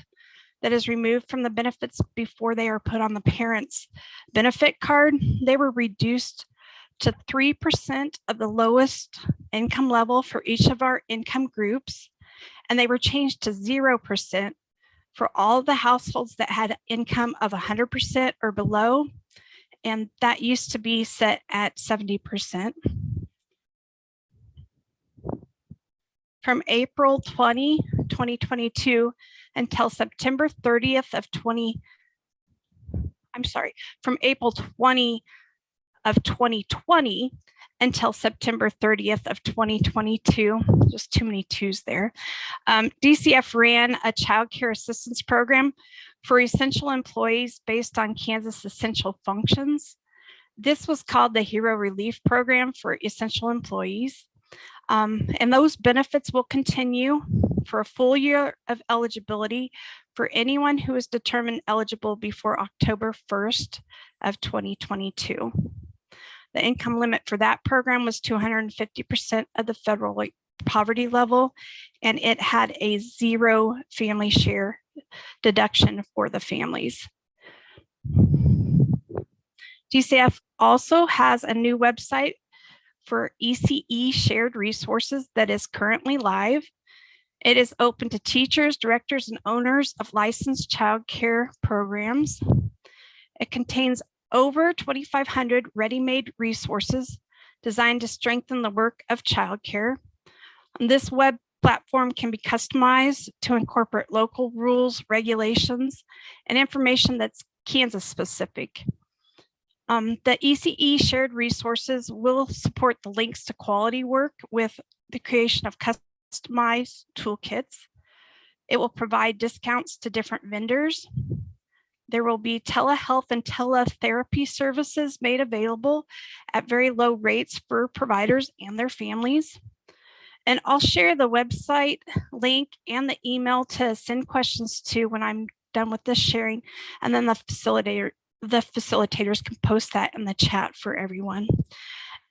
that is removed from the benefits before they are put on the parent's benefit card, they were reduced to 3% of the lowest income level for each of our income groups, and they were changed to 0% for all of the households that had income of 100% or below, and that used to be set at 70%. From April 20, 2022 until September 30th of from April 20 of 2020 until September 30th of 2022, just too many twos there. DCF ran a child care assistance program for essential employees based on Kansas essential functions. This was called the Hero Relief Program for essential employees. And those benefits will continue for a full year of eligibility for anyone who is determined eligible before October 1st of 2022. The income limit for that program was 250% of the federal poverty level, and it had a 0 family share deduction for the families. DCF also has a new website for ECE shared resources that is currently live. It is open to teachers, directors, and owners of licensed child care programs. It contains over 2,500 ready-made resources designed to strengthen the work of child care. This web platform can be customized to incorporate local rules, regulations, and information that's Kansas specific. The ECE shared resources will support the links to quality work with the creation of customized toolkits. It will provide discounts to different vendors. There will be telehealth and teletherapy services made available at very low rates for providers and their families. And I'll share the website link and the email to send questions to when I'm done with this sharing, and then the facilitators can post that in the chat for everyone.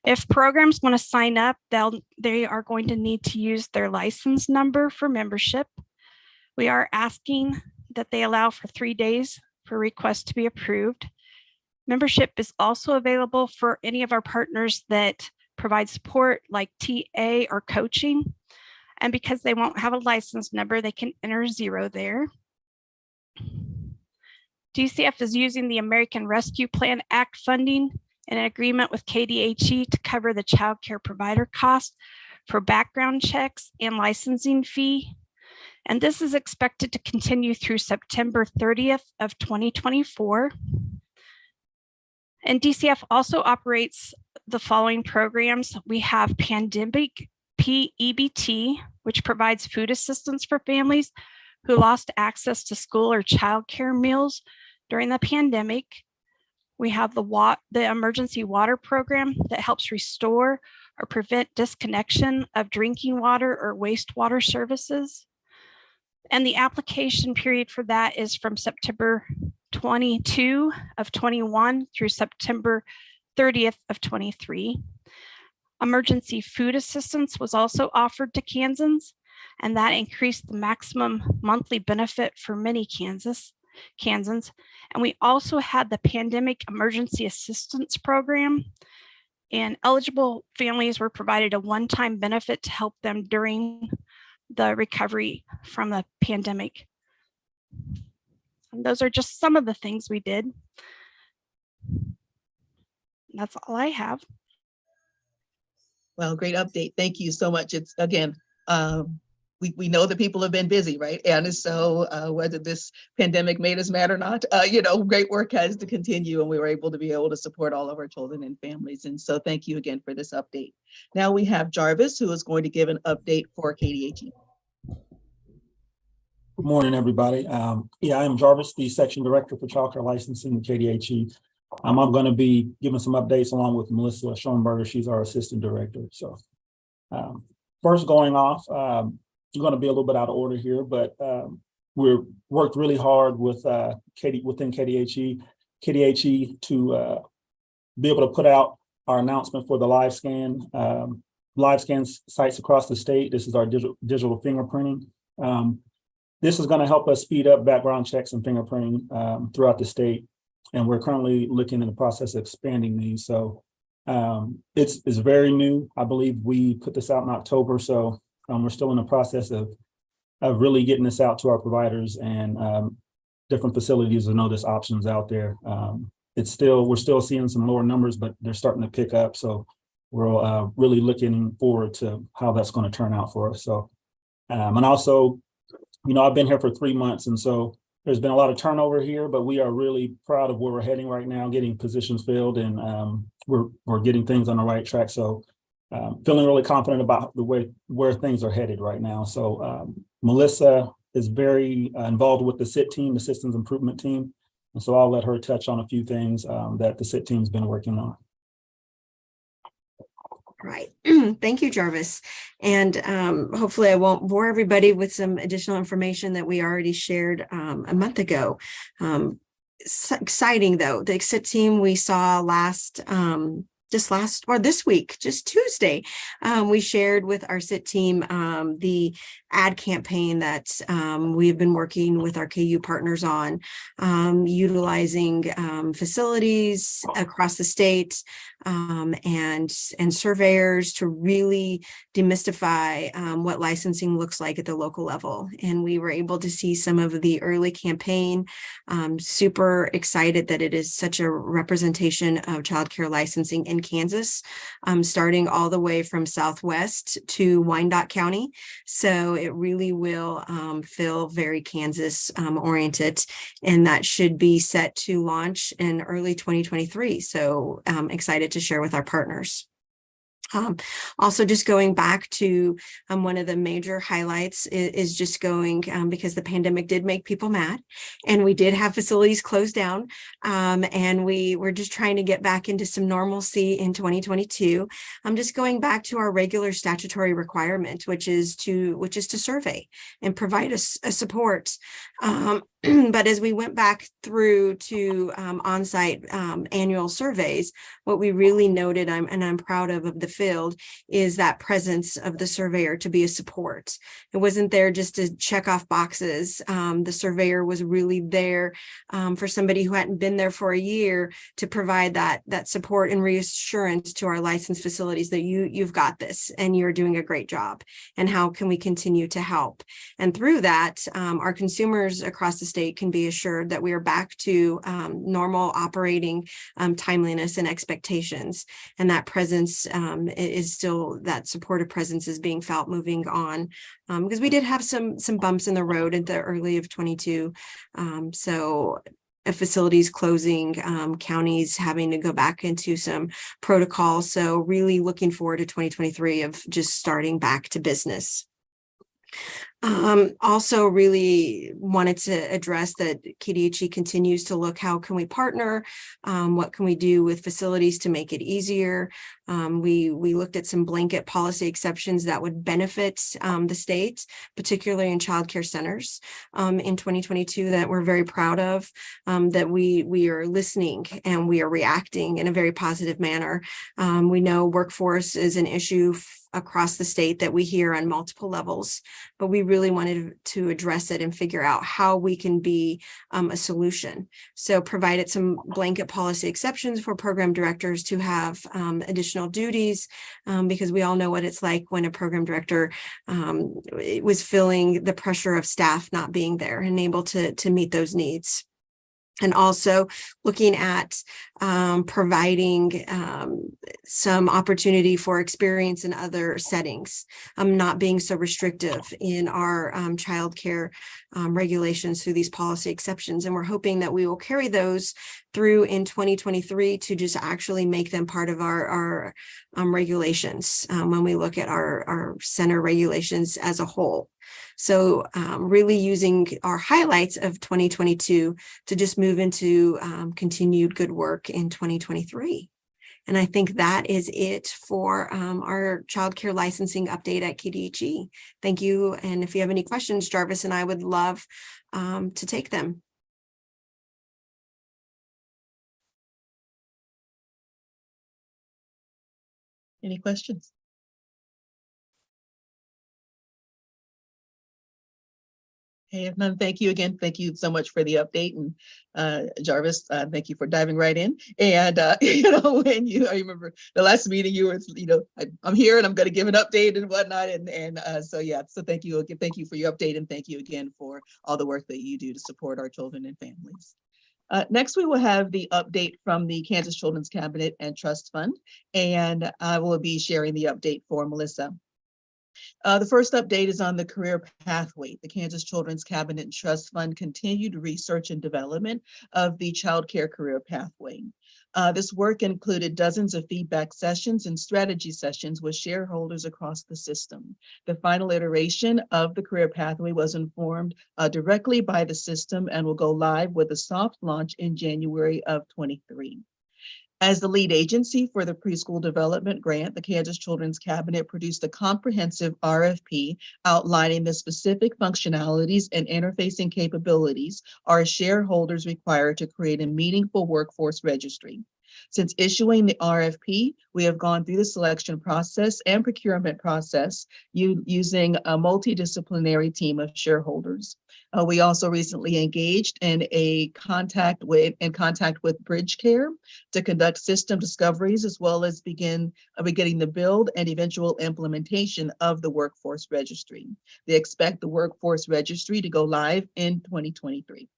If programs want to sign up, they are going to need to use their license number for membership. We are asking that they allow for 3 days for requests to be approved. Membership is also available for any of our partners that provide support like TA or coaching. And because they won't have a license number, they can enter 0 there. DCF is using the American Rescue Plan Act funding in an agreement with KDHE to cover the child care provider cost for background checks and licensing fee. And this is expected to continue through September 30th of 2024. And DCF also operates the following programs. We have Pandemic PEBT, which provides food assistance for families who lost access to school or childcare meals during the pandemic. We have the emergency water program that helps restore or prevent disconnection of drinking water or wastewater services. And the application period for that is from September 22 of 21 through September 30th of 23. Emergency food assistance was also offered to Kansans, and that increased the maximum monthly benefit for many Kansans. And we also had the Pandemic Emergency Assistance Program, and eligible families were provided a one-time benefit to help them during the recovery from the pandemic. And those are just some of the things we did. That's all I have. Well, great update. Thank you so much. It's again, we know that people have been busy, right? And so whether this pandemic made us mad or not, great work has to continue, and we were able to support all of our children and families. And so thank you again for this update. Now we have Jarvis, who is going to give an update for KDHE. Good morning, everybody. I am Jarvis, the Section Director for Childcare Licensing at KDHE. I'm going to be giving some updates along with Melissa Schoenberger. She's our Assistant Director. So first going off, I'm going to be a little bit out of order here, but we've worked really hard with within KDHE to be able to put out our announcement for the live scan sites across the state. This is our digital fingerprinting. This is going to help us speed up background checks and fingerprinting throughout the state. And we're currently looking in the process of expanding these. So it's very new. I believe we put this out in October. So we're still in the process of really getting this out to our providers and different facilities to know there's options out there. We're still seeing some lower numbers, but they're starting to pick up. So we're really looking forward to how that's going to turn out for us. So, and also, I've been here for 3 months, and so there's been a lot of turnover here, but we are really proud of where we're heading right now, getting positions filled, and we're getting things on the right track. So feeling really confident about the way where things are headed right now. So Melissa is very involved with the SIT team, the Systems Improvement Team. And so I'll let her touch on a few things that the SIT team's been working on. Right. Thank you, Jarvis. And hopefully I won't bore everybody with some additional information that we already shared a month ago. Exciting, though. The SIT team we saw this week, just Tuesday, we shared with our SIT team the ad campaign that we've been working with our KU partners on, utilizing facilities across the state and surveyors to really demystify what licensing looks like at the local level. And we were able to see some of the early campaign. Super excited that it is such a representation of childcare licensing in Kansas, starting all the way from Southwest to Wyandotte County. So it really will feel very Kansas oriented, and that should be set to launch in early 2023. So excited to share with our partners. Also, just going back to one of the major highlights is just going because the pandemic did make people mad, and we did have facilities closed down, and we were just trying to get back into some normalcy in 2022. I'm just going back to our regular statutory requirement, which is to survey and provide a support. But as we went back through to on-site annual surveys, what we really noted, and I'm proud of the field, is that presence of the surveyor to be a support. It wasn't there just to check off boxes. The surveyor was really there for somebody who hadn't been there for a year to provide that support and reassurance to our licensed facilities that you've got this and you're doing a great job, and how can we continue to help. And through that, our consumers across the state can be assured that we are back to normal operating timeliness and expectations, and that presence is still, that supportive presence is being felt moving on, because we did have some bumps in the road at the early of 22. So facilities closing, counties having to go back into some protocols. So really looking forward to 2023 of just starting back to business. Also really wanted to address that KDHE continues to look, how can we partner? What can we do with facilities to make it easier? We looked at some blanket policy exceptions that would benefit the state, particularly in childcare centers in 2022, that we're very proud of, that we are listening and we are reacting in a very positive manner. We know workforce is an issue across the state that we hear on multiple levels, but we really wanted to address it and figure out how we can be a solution. So provided some blanket policy exceptions for program directors to have additional duties, because we all know what it's like when a program director was feeling the pressure of staff not being there and able to meet those needs. And also looking at providing some opportunity for experience in other settings, not being so restrictive in our childcare regulations through these policy exceptions. And we're hoping that we will carry those through in 2023 to just actually make them part of our regulations when we look at our center regulations as a whole. So really using our highlights of 2022 to just move into continued good work in 2023. And I think that is it for our childcare licensing update at KDHE. Thank you. And if you have any questions, Jarvis and I would love to take them. Any questions? Okay, if none, thank you again. Thank you so much for the update. And Jarvis, thank you for diving right in. And, I remember the last meeting you were, I'm here and I'm going to give an update and whatnot. So thank you again. Thank you for your update. And thank you again for all the work that you do to support our children and families. Next, we will have the update from the Kansas Children's Cabinet and Trust Fund. And I will be sharing the update for Melissa. The first update is on the career pathway. The Kansas Children's Cabinet and Trust Fund continued research and development of the child care career pathway. This work included dozens of feedback sessions and strategy sessions with shareholders across the system. The final iteration of the career pathway was informed directly by the system and will go live with a soft launch in January of 23. As the lead agency for the preschool development grant, the Kansas Children's Cabinet produced a comprehensive RFP outlining the specific functionalities and interfacing capabilities our shareholders require to create a meaningful workforce registry. Since issuing the RFP, we have gone through the selection process and procurement process using a multidisciplinary team of shareholders. We also recently engaged in contact with Bridge Care to conduct system discoveries, as well as beginning the build and eventual implementation of the workforce registry. They expect the workforce registry to go live in 2023.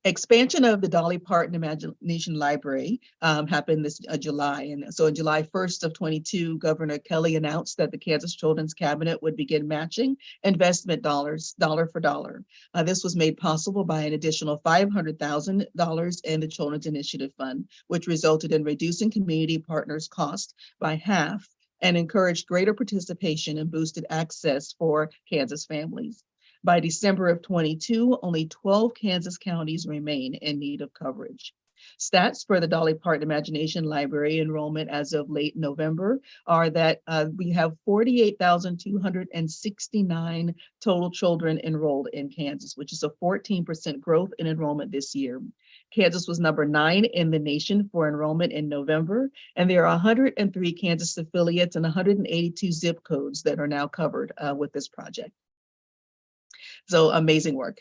Expansion of the Dolly Parton Imagination Library happened this July. And so on July 1st of 22, Governor Kelly announced that the Kansas Children's Cabinet would begin matching investment dollars, dollar for dollar. This was made possible by an additional $500,000 in the Children's Initiative Fund, which resulted in reducing community partners' cost by half and encouraged greater participation and boosted access for Kansas families. By December of 22, only 12 Kansas counties remain in need of coverage. Stats for the Dolly Parton Imagination Library enrollment as of late November are that we have 48,269 total children enrolled in Kansas, which is a 14% growth in enrollment this year. Kansas was number 9 in the nation for enrollment in November, and there are 103 Kansas affiliates and 182 zip codes that are now covered with this project. So amazing work.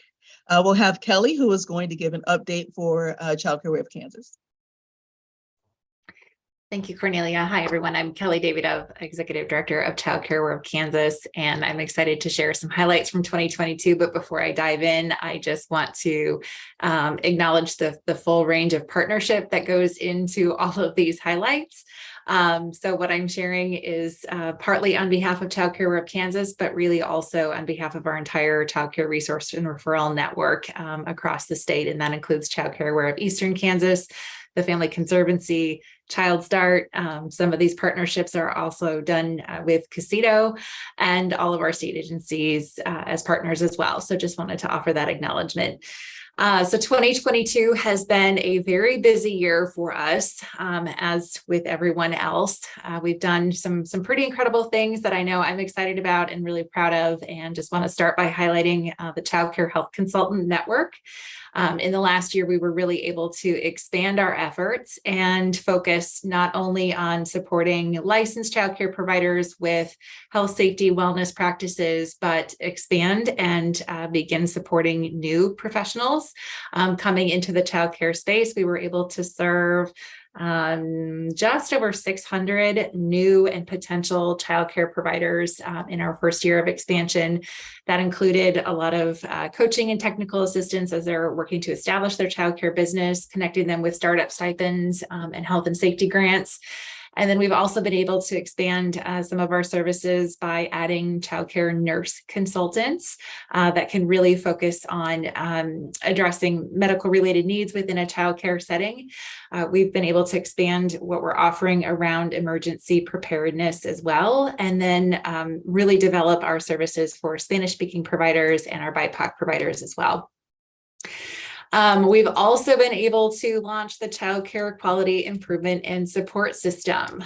We'll have Kelly, who is going to give an update for Child Care Way of Kansas. Thank you, Cornelia. Hi, everyone. I'm Kelly Davidov, Executive Director of Child Care Way of Kansas, and I'm excited to share some highlights from 2022. But before I dive in, I just want to acknowledge the full range of partnership that goes into all of these highlights. So what I'm sharing is partly on behalf of Child Care Web Kansas, but really also on behalf of our entire child care resource and referral network across the state. And that includes Child Care Aware of Eastern Kansas, the Family Conservancy, Child Start. Some of these partnerships are also done with Casito and all of our state agencies as partners as well. So just wanted to offer that acknowledgement. So 2022 has been a very busy year for us, as with everyone else. We've done some pretty incredible things that I know I'm excited about and really proud of, and just want to start by highlighting the Child Care Health Consultant Network. In the last year, we were really able to expand our efforts and focus not only on supporting licensed childcare providers with health, safety, wellness practices, but expand and begin supporting new professionals coming into the childcare space. We were able to serve just over 600 new and potential childcare providers in our first year of expansion. That included a lot of coaching and technical assistance as they're working to establish their childcare business, connecting them with startup stipends and health and safety grants. And then we've also been able to expand some of our services by adding childcare nurse consultants that can really focus on addressing medical related needs within a childcare setting. We've been able to expand what we're offering around emergency preparedness as well, and then really develop our services for Spanish speaking providers and our BIPOC providers as well. We've also been able to launch the Child Care Quality Improvement and Support System.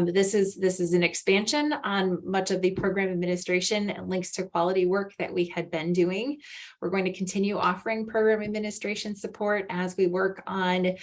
This is an expansion on much of the program administration and links to quality work that we had been doing. We're going to continue offering program administration support as we work on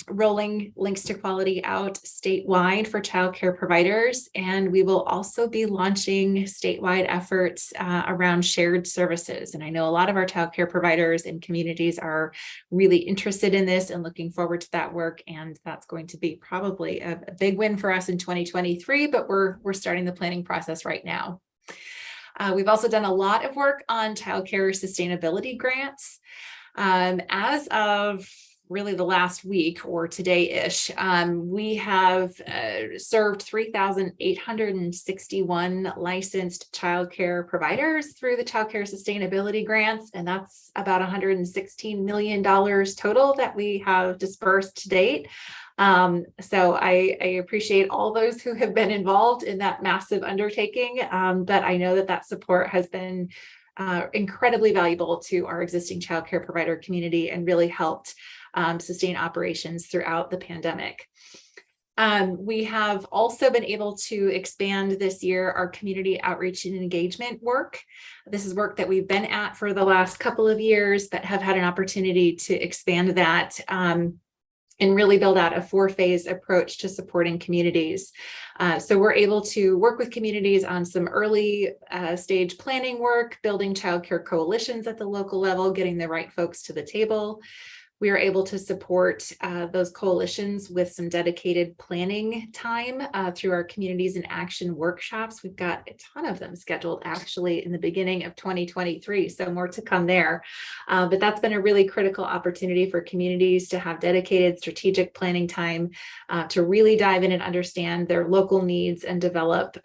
rolling links to quality out statewide for child care providers. And we will also be launching statewide efforts around shared services. And I know a lot of our child care providers and communities are really interested in this and looking forward to that work. And that's going to be probably a big win for us in 2023, but we're starting the planning process right now. We've also done a lot of work on childcare sustainability grants. As of really the last week or today-ish, we have served 3,861 licensed childcare providers through the childcare sustainability grants, and that's about $116 million total that we have dispersed to date. So I appreciate all those who have been involved in that massive undertaking, but I know that support has been incredibly valuable to our existing childcare provider community and really helped sustain operations throughout the pandemic. We have also been able to expand this year our community outreach and engagement work. This is work that we've been at for the last couple of years, but have had an opportunity to expand that and really build out a 4-phase approach to supporting communities. So we're able to work with communities on some early stage planning work, building childcare coalitions at the local level, getting the right folks to the table. We are able to support those coalitions with some dedicated planning time through our Communities in Action workshops. We've got a ton of them scheduled actually in the beginning of 2023, so more to come there. But that's been a really critical opportunity for communities to have dedicated strategic planning time to really dive in and understand their local needs and develop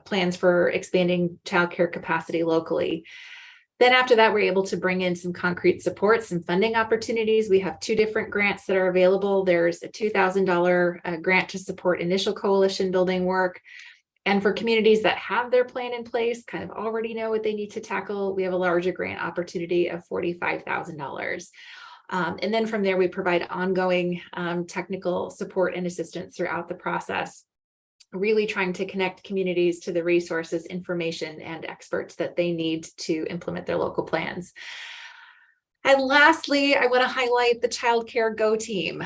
plans for expanding childcare capacity locally. Then after that, we're able to bring in some concrete support, some funding opportunities. We have 2 different grants that are available. There's a $2,000 grant to support initial coalition building work. And for communities that have their plan in place, kind of already know what they need to tackle, we have a larger grant opportunity of $45,000. And then from there, we provide ongoing technical support and assistance throughout the process, really trying to connect communities to the resources, information, and experts that they need to implement their local plans. And lastly, I want to highlight the Child Care Go team.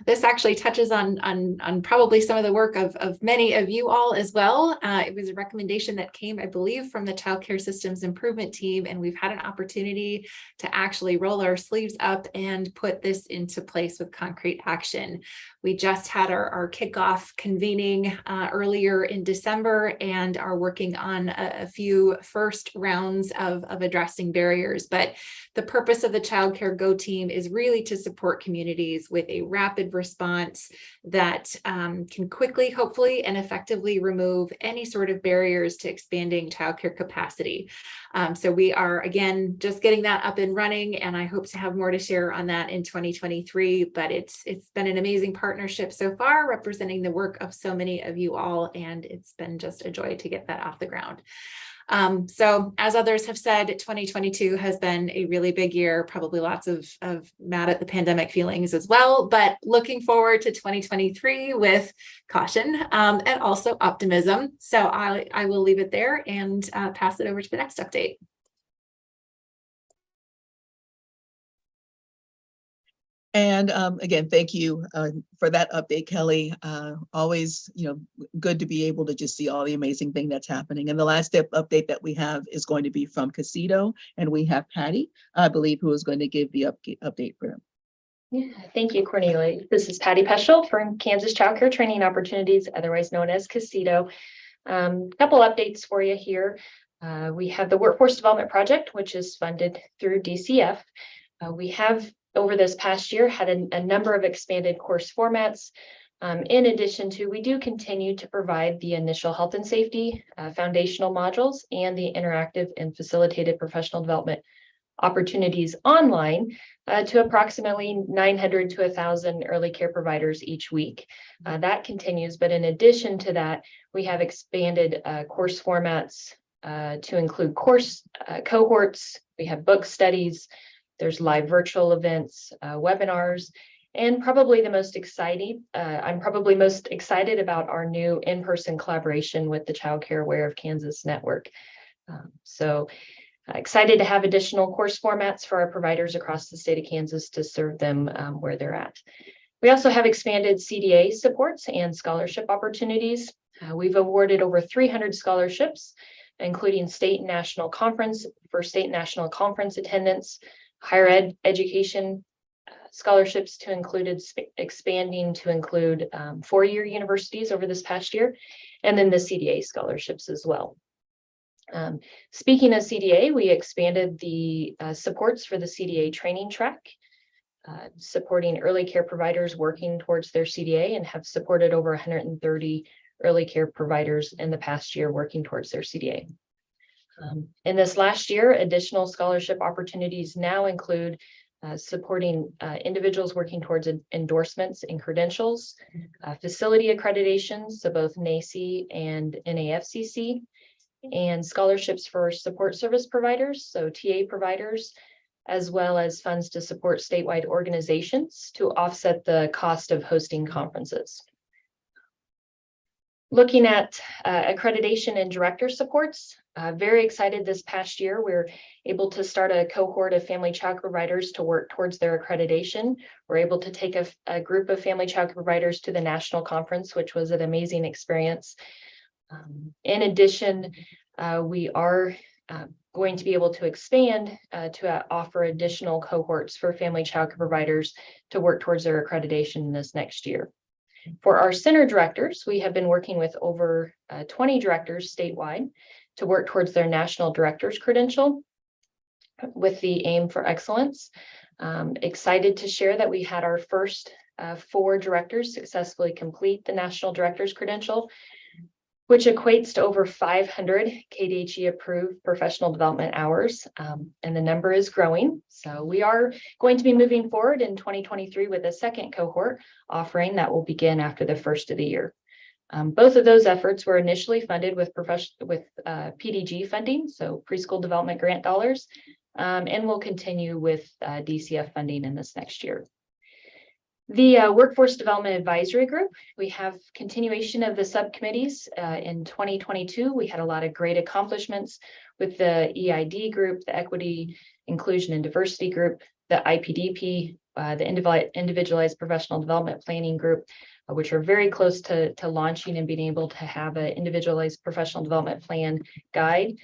This actually touches on probably some of the work of many of you all as well. It was a recommendation that came, I believe, from the Child Care Systems Improvement team, and we've had an opportunity to actually roll our sleeves up and put this into place with concrete action. We just had our kickoff convening earlier in December and are working on a few first rounds of addressing barriers. But the purpose of the Child Care Go team is really to support communities with a rapid response that can quickly, hopefully, and effectively remove any sort of barriers to expanding childcare capacity. So we are, again, just getting that up and running, and I hope to have more to share on that in 2023, but it's been an amazing partnership so far, representing the work of so many of you all, and it's been just a joy to get that off the ground. So as others have said, 2022 has been a really big year, probably lots of mad at the pandemic feelings as well, but looking forward to 2023 with caution and also optimism. So I will leave it there and pass it over to the next update. And again, thank you for that update, Kelly. Always, good to be able to just see all the amazing thing that's happening. And the last update that we have is going to be from Casido, and we have Patty, I believe, who is going to give the update for them. Yeah, thank you, Cornelia. This is Patty Peschel from Kansas Child Care Training Opportunities, otherwise known as Casido. Couple updates for you here. We have the Workforce Development Project, which is funded through DCF. We have over this past year had a number of expanded course formats. In addition to, we do continue to provide the initial health and safety, foundational modules, and the interactive and facilitated professional development opportunities online to approximately 900 to 1,000 early care providers each week. That continues, but in addition to that, we have expanded course formats to include course cohorts. We have book studies. There's live virtual events, webinars, and probably the most exciting, I'm probably most excited about our new in-person collaboration with the Child Care Aware of Kansas Network. So excited to have additional course formats for our providers across the state of Kansas to serve them where they're at. We also have expanded CDA supports and scholarship opportunities. We've awarded over 300 scholarships, including state and national conference attendance, higher education scholarships to include expanding to include four-year universities over this past year, and then the CDA scholarships as well. Speaking of CDA, we expanded the supports for the CDA training track, supporting early care providers working towards their CDA, and have supported over 130 early care providers in the past year working towards their CDA. In this last year, additional scholarship opportunities now include supporting individuals working towards endorsements and credentials, facility accreditations, so both NACCE and NAFCC, and scholarships for support service providers, so TA providers, as well as funds to support statewide organizations to offset the cost of hosting conferences. Looking at accreditation and director supports, very excited this past year, we're able to start a cohort of family child providers to work towards their accreditation. We're able to take a group of family child providers to the national conference, which was an amazing experience. In addition, we are going to be able to expand to offer additional cohorts for family child care providers to work towards their accreditation this next year. For our center directors, we have been working with over 20 directors statewide to work towards their national director's credential with the aim for excellence. Excited to share that we had our first 4 directors successfully complete the national director's credential, which equates to over 500 KDHE approved professional development hours, and the number is growing. So we are going to be moving forward in 2023 with a second cohort offering that will begin after the first of the year. Both of those efforts were initially funded with PDG funding, so preschool development grant dollars, and will continue with DCF funding in this next year. The Workforce Development Advisory Group, we have continuation of the subcommittees. In 2022, we had a lot of great accomplishments with the EID group, the Equity, Inclusion, and Diversity group, the IPDP, the Individualized Professional Development Planning group, which are very close to launching and being able to have an Individualized Professional Development Plan guide,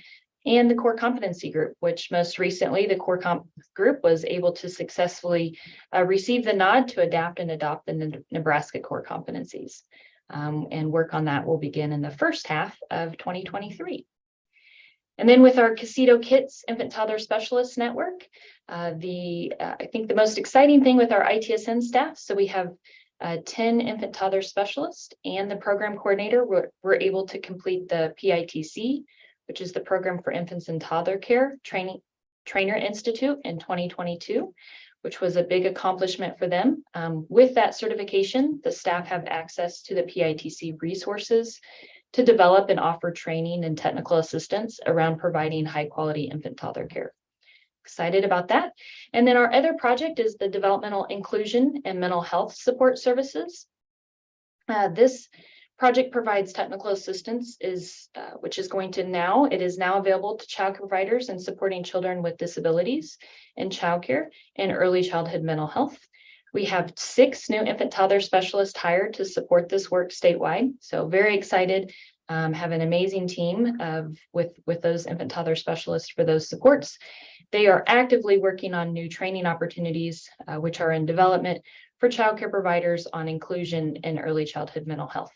and the Core Competency Group, which most recently the Core Comp Group was able to successfully receive the nod to adapt and adopt the Nebraska Core Competencies. And work on that will begin in the first half of 2023. And then with our Casito Kits Infant Toddler Specialist Network, I think the most exciting thing with our ITSN staff, so we have 10 infant toddler specialists and the program coordinator were able to complete the PITC, which is the Program for Infants and Toddler Care Trainer Institute in 2022, which was a big accomplishment for them. With that certification, the staff have access to the PITC resources to develop and offer training and technical assistance around providing high quality infant toddler care. Excited about that. And then our other project is the developmental inclusion and mental health support services. This project provides technical assistance which is now available to child care providers and supporting children with disabilities in childcare and early childhood mental health. We have 6 new infant toddler specialists hired to support this work statewide. So very excited, have an amazing team with those infant toddler specialists for those supports. They are actively working on new training opportunities, which are in development for childcare providers on inclusion in early childhood mental health.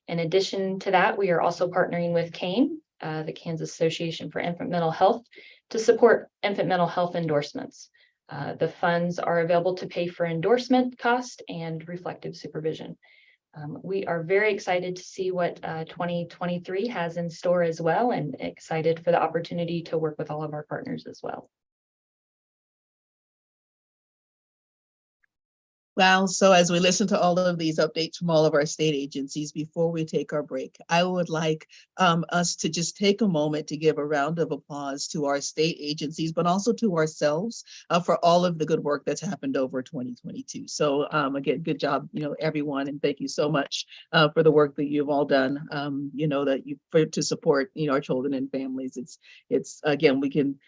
In addition to that, we are also partnering with CAIM, the Kansas Association for Infant Mental Health, to support infant mental health endorsements. The funds are available to pay for endorsement cost and reflective supervision. We are very excited to see what 2023 has in store as well, and excited for the opportunity to work with all of our partners as well. Wow. So as we listen to all of these updates from all of our state agencies, before we take our break, I would like us to just take a moment to give a round of applause to our state agencies, but also to ourselves for all of the good work that's happened over 2022. So again, good job, everyone, and thank you so much for the work that you've all done, to support, our children and families. It's again, we can,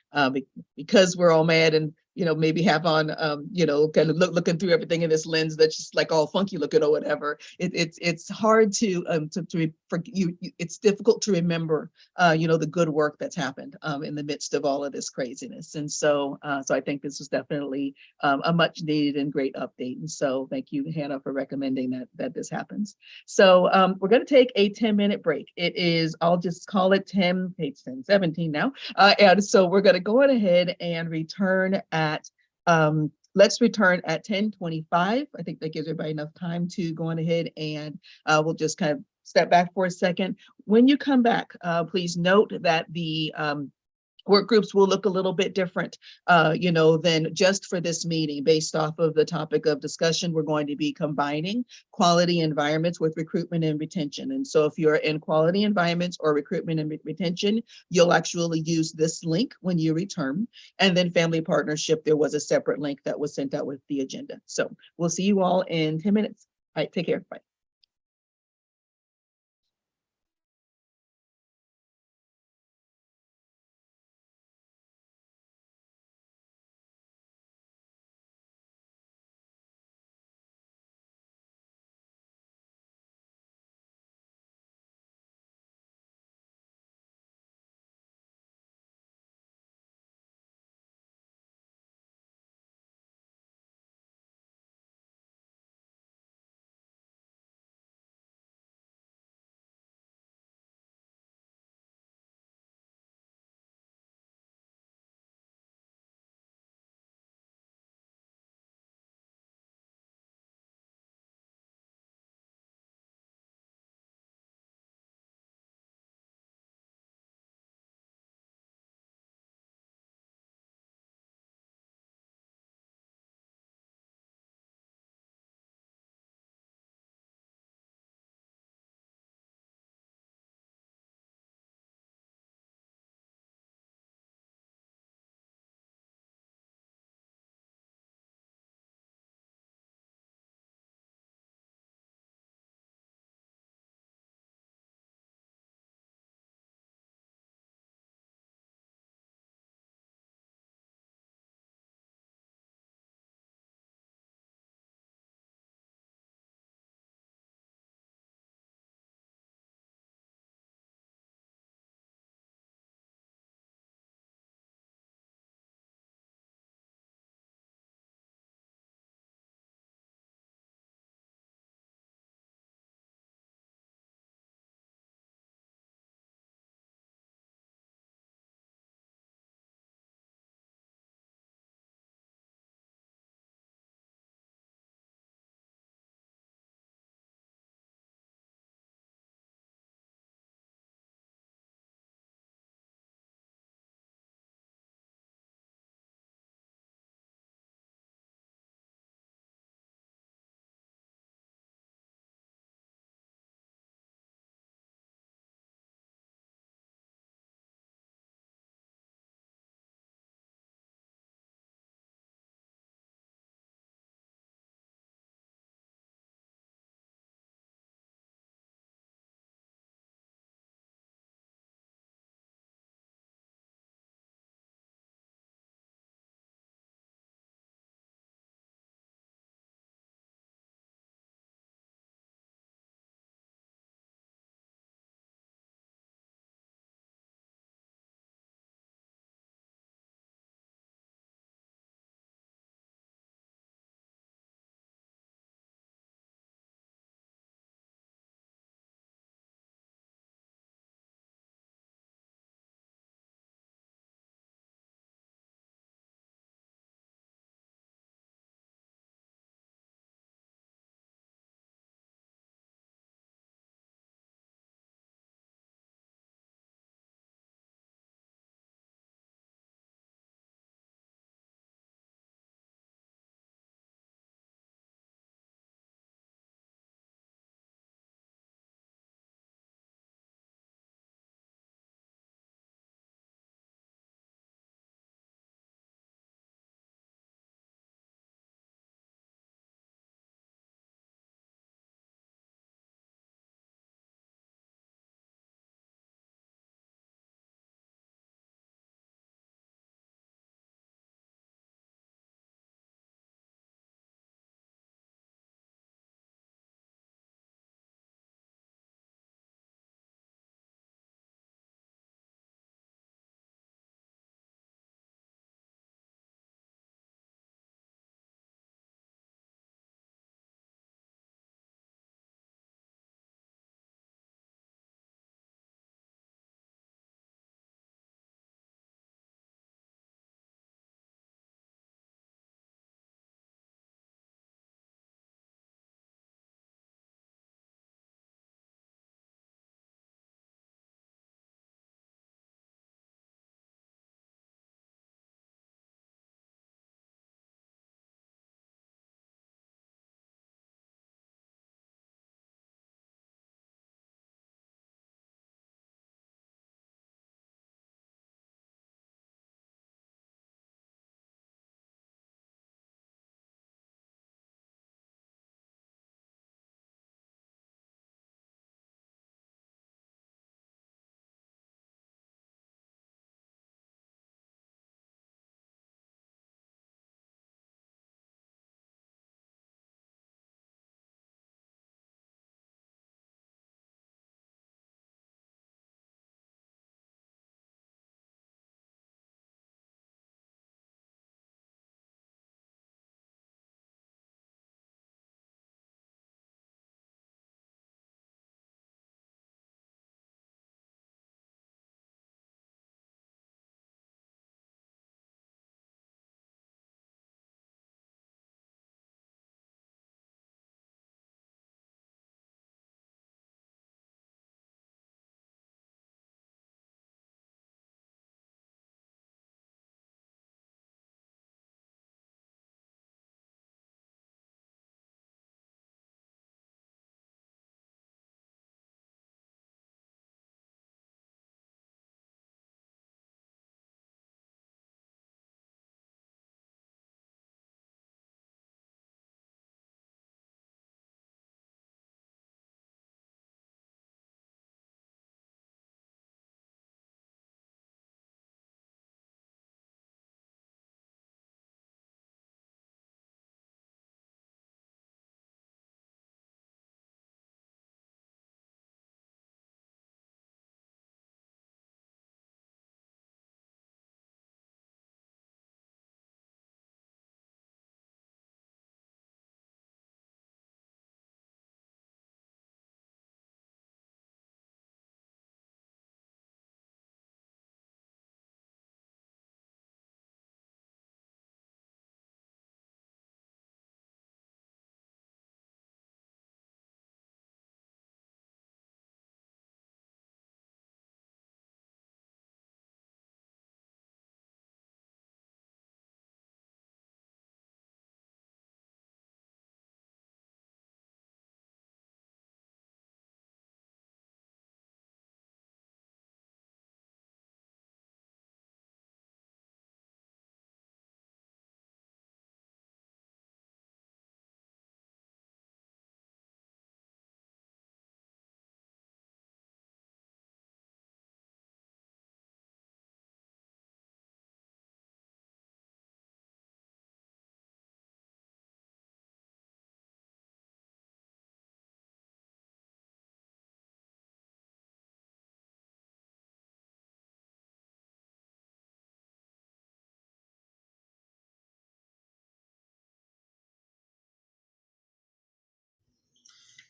because we're all mad and maybe have on, kind of looking through everything in this lens that's just like all funky looking or whatever. It's hard it's difficult to remember, the good work that's happened in the midst of all of this craziness. And so I think this was definitely a much needed and great update. And so thank you, Hannah, for recommending that this happens. So we're going to take a 10-minute break. It is, I'll just call it page 17 now. And so we're going to go ahead and return let's return at 10:25. I think that gives everybody enough time to go on ahead, and we'll just kind of step back for a second. When you come back, please note that the work groups will look a little bit different, than just for this meeting. Based off of the topic of discussion, we're going to be combining quality environments with recruitment and retention. And so if you're in quality environments or recruitment and retention, you'll actually use this link when you return. And then family partnership, there was a separate link that was sent out with the agenda. So we'll see you all in 10 minutes. All right, take care. Bye.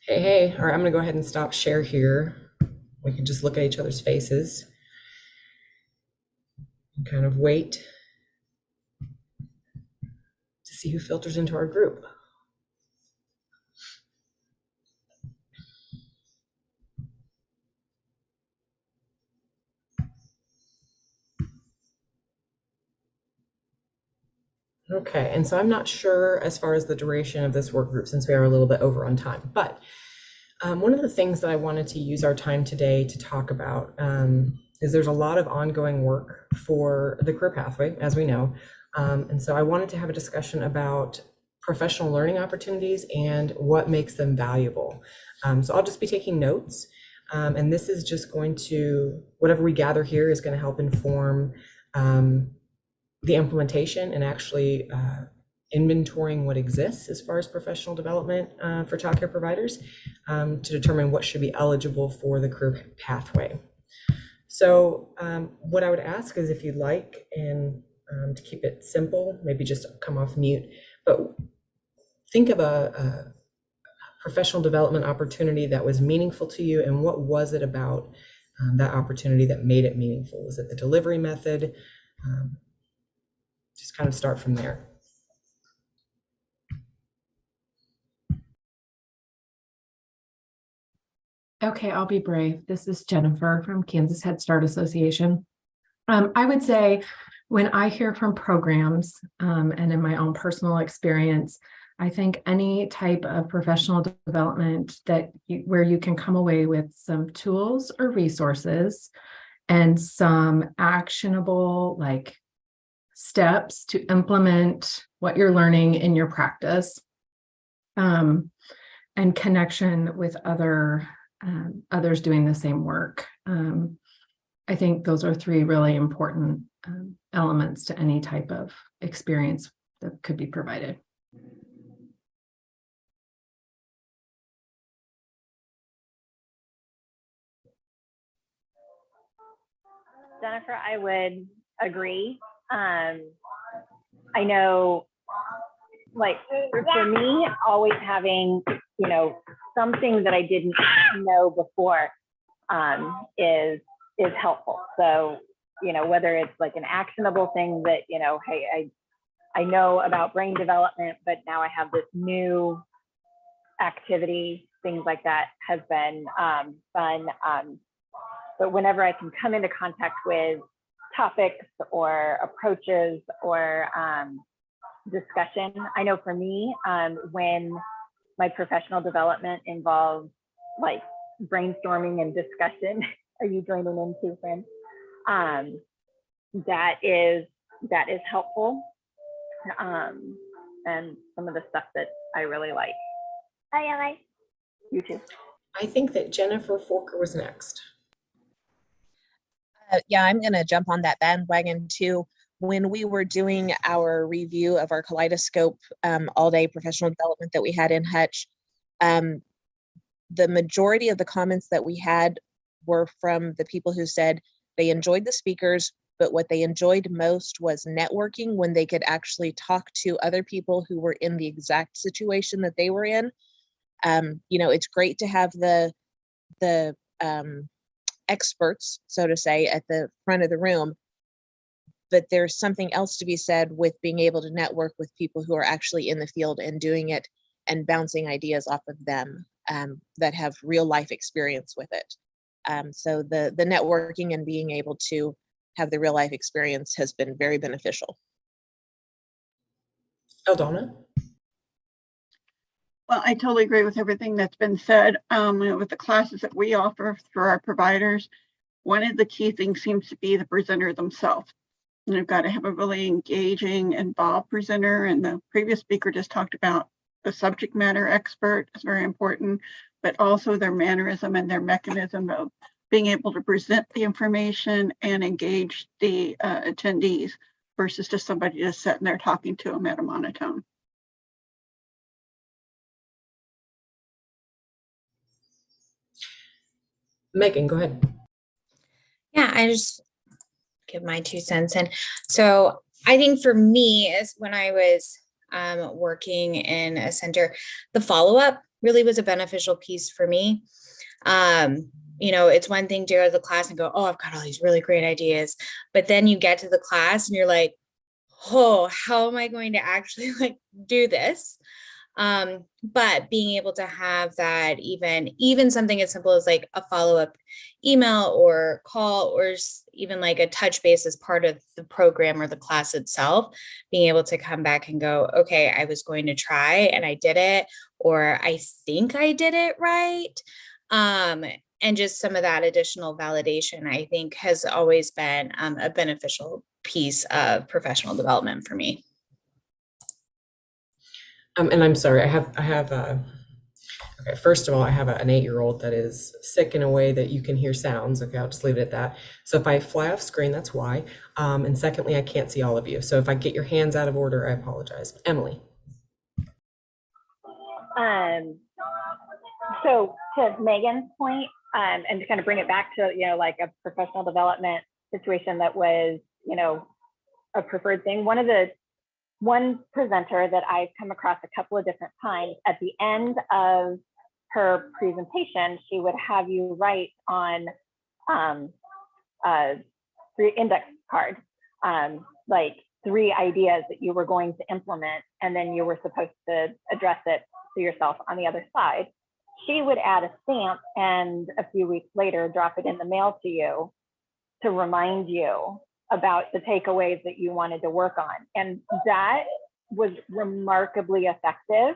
Hey, hey. All right, I'm going to go ahead and stop share here. We can just look at each other's faces and kind of wait to see who filters into our group. Okay, and so I'm not sure as far as the duration of this work group, since we are a little bit over on time, but one of the things that I wanted to use our time today to talk about is there's a lot of ongoing work for the career pathway, as we know. And so I wanted to have a discussion about professional learning opportunities and what makes them valuable. So I'll just be taking notes. And this is just going to, whatever we gather here is going to help inform the implementation and actually inventorying what exists as far as professional development for childcare providers to determine what should be eligible for the career pathway. So what I would ask is, if you'd like, and to keep it simple, maybe just come off mute, but think of a professional development opportunity that was meaningful to you, and what was it about that opportunity that made it meaningful? Was it the delivery method? Just kind of start from there. Okay, I'll be brave. This is Jennifer from Kansas Head Start Association. I would say when I hear from programs and in my own personal experience, I think any type of professional development where you can come away with some tools or resources and some actionable steps to implement what you're learning in your practice, and connection with others doing the same work. I think those are three really important elements to any type of experience that could be provided. Jennifer, I would agree. I know, for me, always having, something that I didn't know before is helpful. So, whether it's like an actionable thing that, hey, I know about brain development, but now I have this new activity, things like that has been fun. But whenever I can come into contact with topics or approaches or discussion, I know for me, when my professional development involves brainstorming and discussion, are you joining in too, friend? That is helpful. And some of the stuff that I really like. You too. I think that Jennifer Forker was next. Yeah, I'm going to jump on that bandwagon too. When we were doing our review of our Kaleidoscope all-day professional development that we had in Hutch, the majority of the comments that we had were from the people who said they enjoyed the speakers, but what they enjoyed most was networking when they could actually talk to other people who were in the exact situation that they were in. It's great to have the experts, so to say, at the front of the room, but there's something else to be said with being able to network with people who are actually in the field and doing it and bouncing ideas off of them that have real life experience with it. So the networking and being able to have the real life experience has been very beneficial. Eldona? Well, I totally agree with everything that's been said. With the classes that we offer for our providers, one of the key things seems to be the presenter themselves. And they've got to have a really engaging, involved presenter. And the previous speaker just talked about the subject matter expert is very important, but also their mannerism and their mechanism of being able to present the information and engage the attendees versus just somebody just sitting there talking to them at a monotone. Megan, go ahead. Yeah, I just give my 2 cents in. So I think for me is when I was working in a center, the follow-up really was a beneficial piece for me. You know, it's one thing to go to the class and go, oh, I've got all these really great ideas. But then you get to the class and you're like, oh, how am I going to actually like do this? But being able to have that, even something as simple as like a follow-up email or call, or even like a touch base as part of the program or the class itself, being able to come back and go, okay, I was going to try and I did it, or I think I did it right. And just some of that additional validation, I think, has always been a beneficial piece of professional development for me. And I'm sorry, I have okay, first of all, I have an 8-year-old that is sick in a way that you can hear sounds. Okay, I'll just leave it at that. So if I fly off screen, that's why. And secondly, I can't see all of you. So if I get your hands out of order, I apologize. Emily. So to Megan's point, and to kind of bring it back to, you know, like a professional development situation that was, you know, a preferred thing. One presenter that I've come across a couple of different times, at the end of her presentation, she would have you write on a 3 index card, like 3 ideas that you were going to implement, and then you were supposed to address it to yourself on the other side. She would add a stamp and a few weeks later drop it in the mail to you to remind you about the takeaways that you wanted to work on. And that was remarkably effective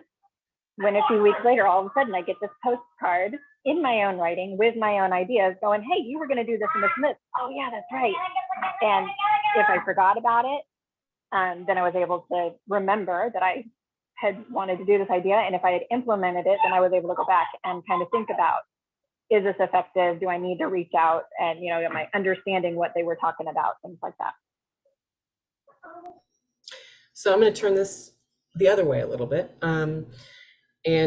when a few weeks later, all of a sudden I get this postcard in my own writing with my own ideas going, hey, you were going to do this and this and this. Oh yeah, that's right. And if I forgot about it, then I was able to remember that I had wanted to do this idea. And if I had implemented it, then I was able to go back and kind of think about, is this effective? Do I need to reach out? And, you know, am I understanding what they were talking about? Things like that. So I'm going to turn this the other way a little bit, and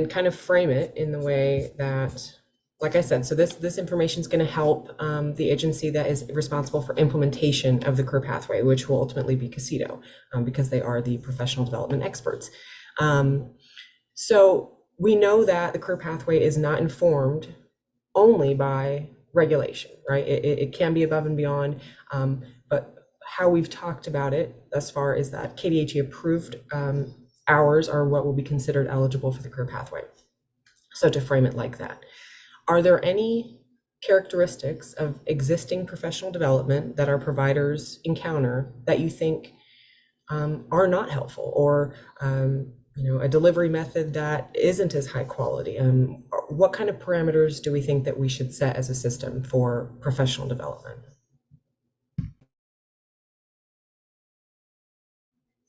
kind of frame it in the way that, like I said, so this information is going to help the agency that is responsible for implementation of the career pathway, which will ultimately be Casito, because they are the professional development experts. So we know that the career pathway is not informed only by regulation, right? It can be above and beyond, but how we've talked about it thus far is that KDHE approved hours are what will be considered eligible for the career pathway. So to frame it like that, are there any characteristics of existing professional development that our providers encounter that you think are not helpful, or you know, a delivery method that isn't as high quality? What kind of parameters do we think that we should set as a system for professional development?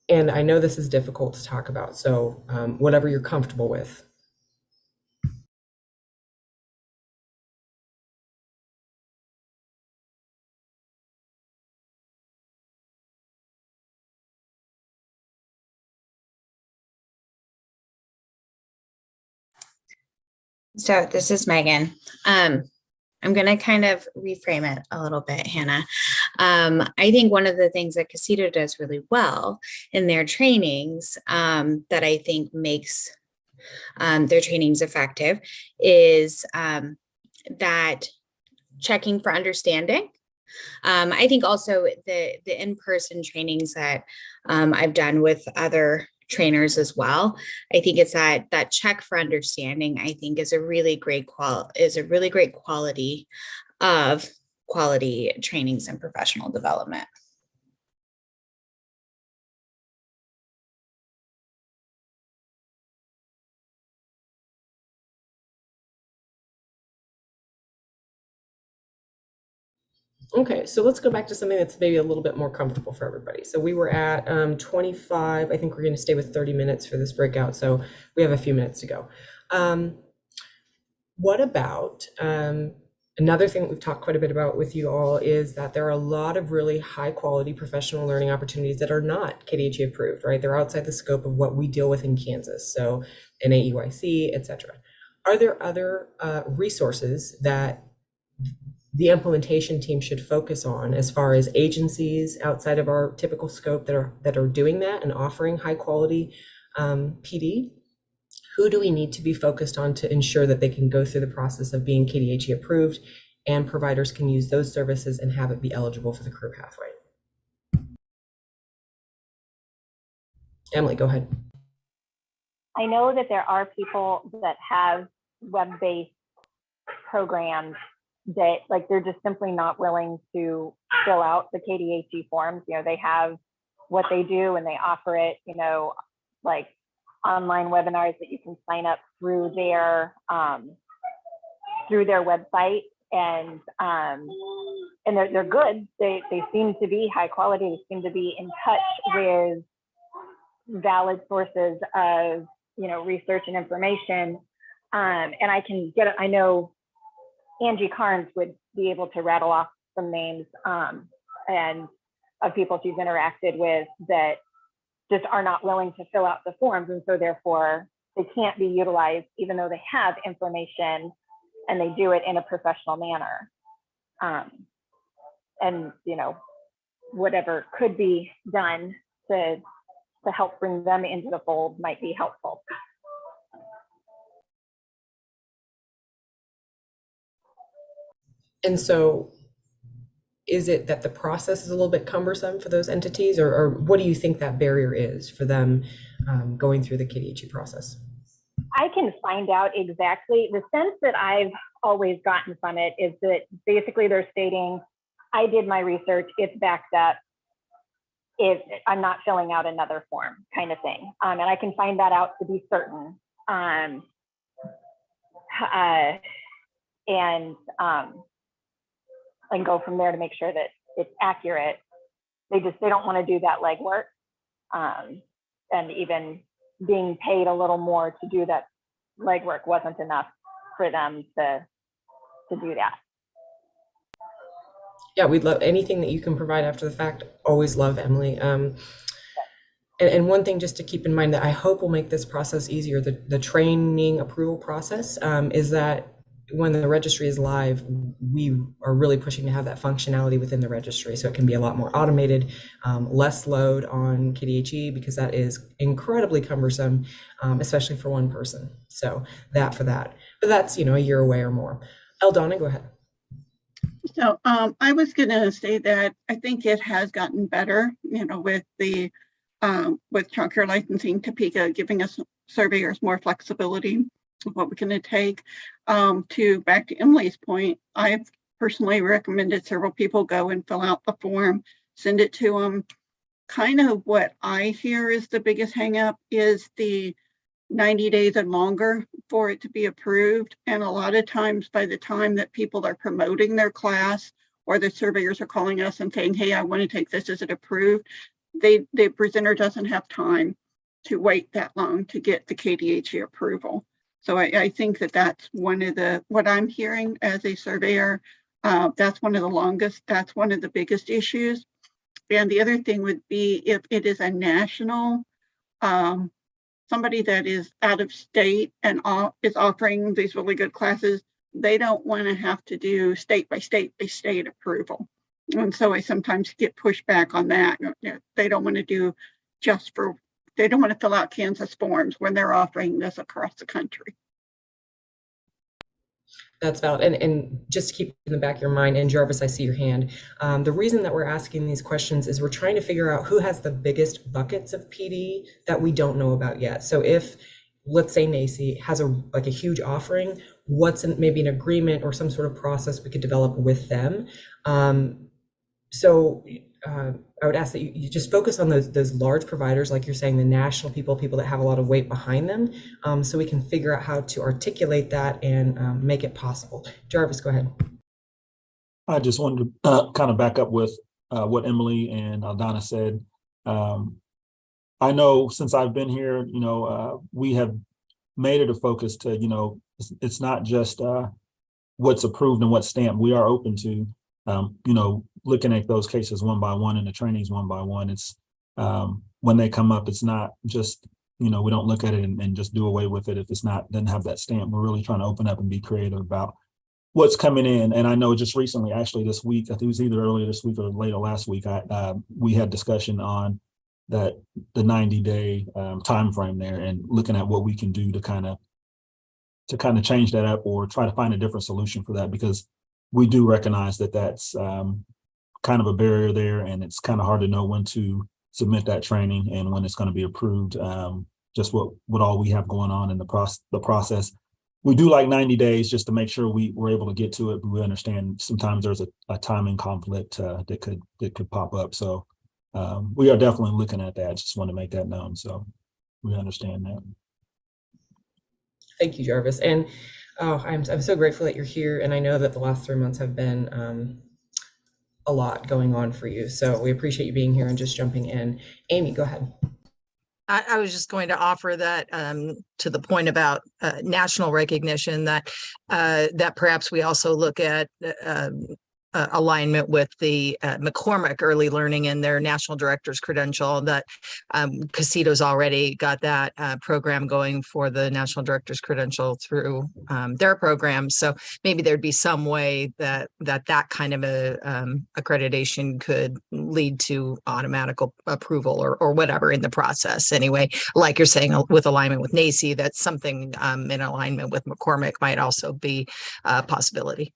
And I know this is difficult to talk about, so whatever you're comfortable with. So this is Megan. I'm going to kind of reframe it a little bit, Hannah. I think one of the things that Casito does really well in their trainings, that I think makes their trainings effective, is that checking for understanding. I think also the in-person trainings that I've done with other trainers as well, I think it's that check for understanding, I think, is a really great quality of quality trainings and professional development. Okay, so let's go back to something that's maybe a little bit more comfortable for everybody. So we were at 25. I think we're going to stay with 30 minutes for this breakout, so we have a few minutes to go. What about another thing that we've talked quite a bit about with you all is that there are a lot of really high quality professional learning opportunities that are not KDHE approved, right? They're outside the scope of what we deal with in Kansas, so NAEYC, etc. Are there other resources that the implementation team should focus on as far as agencies outside of our typical scope that are doing that and offering high quality PD? Who do we need to be focused on to ensure that they can go through the process of being KDHE approved and providers can use those services and have it be eligible for the career pathway? Emily, go ahead. I know that there are people that have web-based programs that like they're just simply not willing to fill out the KDHE forms. You know, they have what they do and they offer it, you know, like online webinars that you can sign up through their website, and they're good. They seem to be high quality. They seem to be in touch with valid sources of, you know, research and information. And I know Angie Carnes would be able to rattle off some names and of people she's interacted with that just are not willing to fill out the forms. And so therefore they can't be utilized even though they have information and they do it in a professional manner. And, you know, whatever could be done to help bring them into the fold might be helpful. And so is it that the process is a little bit cumbersome for those entities, or what do you think that barrier is for them going through the KDHE process? I can find out exactly. The sense that I've always gotten from it is that basically they're stating, I did my research, it's backed up, I'm not filling out another form kind of thing. And I can find that out to be certain. And go from there to make sure that it's accurate. They don't want to do that legwork. And even being paid a little more to do that legwork wasn't enough for them to do that. Yeah, we'd love anything that you can provide after the fact. Always love, Emily. And one thing just to keep in mind that I hope will make this process easier, the training approval process, is that when the registry is live, we are really pushing to have that functionality within the registry so it can be a lot more automated, less load on KDHE, because that is incredibly cumbersome, especially for one person. So that for that. But that's, you know, a year away or more. Eldana, go ahead. So I was going to say that I think it has gotten better, you know, with the with childcare licensing, Topeka giving us surveyors more flexibility of what we're going to take. Back to Emily's point, I've personally recommended several people go and fill out the form, send it to them. Kind of what I hear is the biggest hang-up is the 90 days and longer for it to be approved. And a lot of times by the time that people are promoting their class or the surveyors are calling us and saying, hey, I want to take this, is it approved? The presenter doesn't have time to wait that long to get the KDHE approval. So I think that that's one of what I'm hearing as a surveyor, that's one of the longest, that's one of the biggest issues. And the other thing would be if it is a national, somebody that is out of state and is offering these really good classes, they don't want to have to do state by state approval. And so I sometimes get pushback on that. They don't want to do they don't want to fill out Kansas forms when they're offering this across the country. That's valid. And just to keep in the back of your mind, and Jarvis, I see your hand. The reason that we're asking these questions is we're trying to figure out who has the biggest buckets of PD that we don't know about yet. So if, let's say NACI has a huge offering, what's maybe an agreement or some sort of process we could develop with them. I would ask that you just focus on those large providers, like you're saying, the national people that have a lot of weight behind them, so we can figure out how to articulate that and make it possible. Jarvis, go ahead. I just wanted to kind of back up with what Emily and Aldana said. I know since I've been here, you know, we have made it a focus to, you know, it's not just what's approved and what's stamped. We are open to, you know, looking at those cases one by one and the trainings one by one. It's when they come up, it's not just, you know, we don't look at it and just do away with it if it's not, doesn't have that stamp. We're really trying to open up and be creative about what's coming in. And I know just recently, actually this week, I think it was either earlier this week or later last week, we had discussion on the 90-day time frame there, and looking at what we can do to kind of change that up or try to find a different solution for that, because we do recognize that that's kind of a barrier there, and it's kind of hard to know when to submit that training and when it's going to be approved. Just what all we have going on in the process. We do like 90 days just to make sure we're able to get to it, but we understand sometimes there's a timing conflict that could pop up. So we are definitely looking at that. Just want to make that known. So we understand that. Thank you, Jarvis. And I'm so grateful that you're here. And I know that the last 3 months have been a lot going on for you. So we appreciate you being here and just jumping in. Amy, go ahead. I was just going to offer that to the point about national recognition, that that perhaps we also look at alignment with the McCormick Early Learning and their national director's credential. That Casito's already got that program going for the national director's credential through their program. So maybe there'd be some way that kind of a accreditation could lead to automatic approval or whatever in the process. Anyway, like you're saying, with alignment with NACI, that's something in alignment with McCormick might also be a possibility.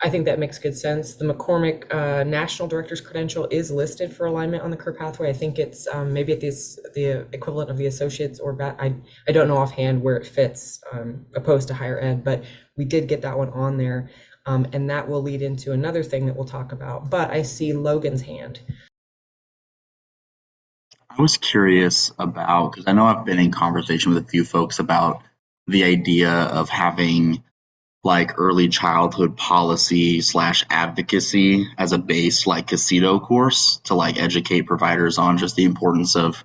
I think that makes good sense. The McCormick National Director's Credential is listed for alignment on the career pathway. I think it's maybe at the equivalent of the associates, or I don't know offhand where it fits opposed to higher ed, but we did get that one on there. And that will lead into another thing that we'll talk about. But I see Logan's hand. I was curious about, because I know I've been in conversation with a few folks about the idea of having like early childhood policy / advocacy as a base, like Casito course, to like educate providers on just the importance of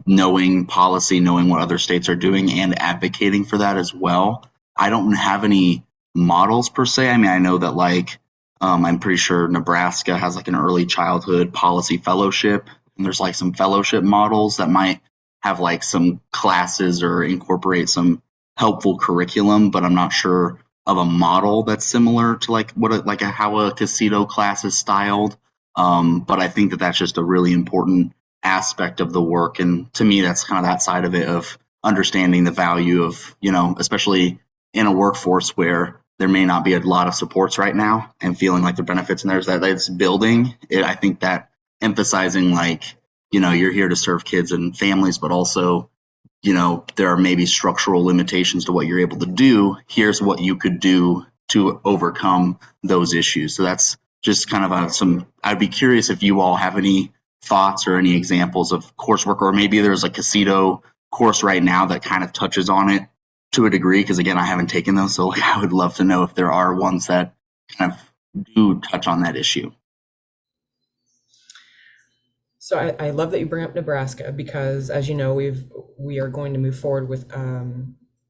knowing policy, knowing what other states are doing, and advocating for that as well. I don't have any models per se. I mean, I know that like I'm pretty sure Nebraska has like an early childhood policy fellowship, and there's like some fellowship models that might have like some classes or incorporate some helpful curriculum, but I'm not sure of a model that's similar to like how a Casito class is styled. But I think that that's just a really important aspect of the work. And to me, that's kind of that side of it, of understanding the value of, especially in a workforce where there may not be a lot of supports right now, and feeling like the benefits and there's that it's building it. I think that emphasizing like, you're here to serve kids and families, but also there are maybe structural limitations to what you're able to do. Here's what you could do to overcome those issues. So that's just kind of I'd be curious if you all have any thoughts or any examples of coursework, or maybe there's a Casito course right now that kind of touches on it to a degree, because again, I haven't taken those. So I would love to know if there are ones that kind of do touch on that issue. So I love that you bring up Nebraska, because as you know, we are going to move forward with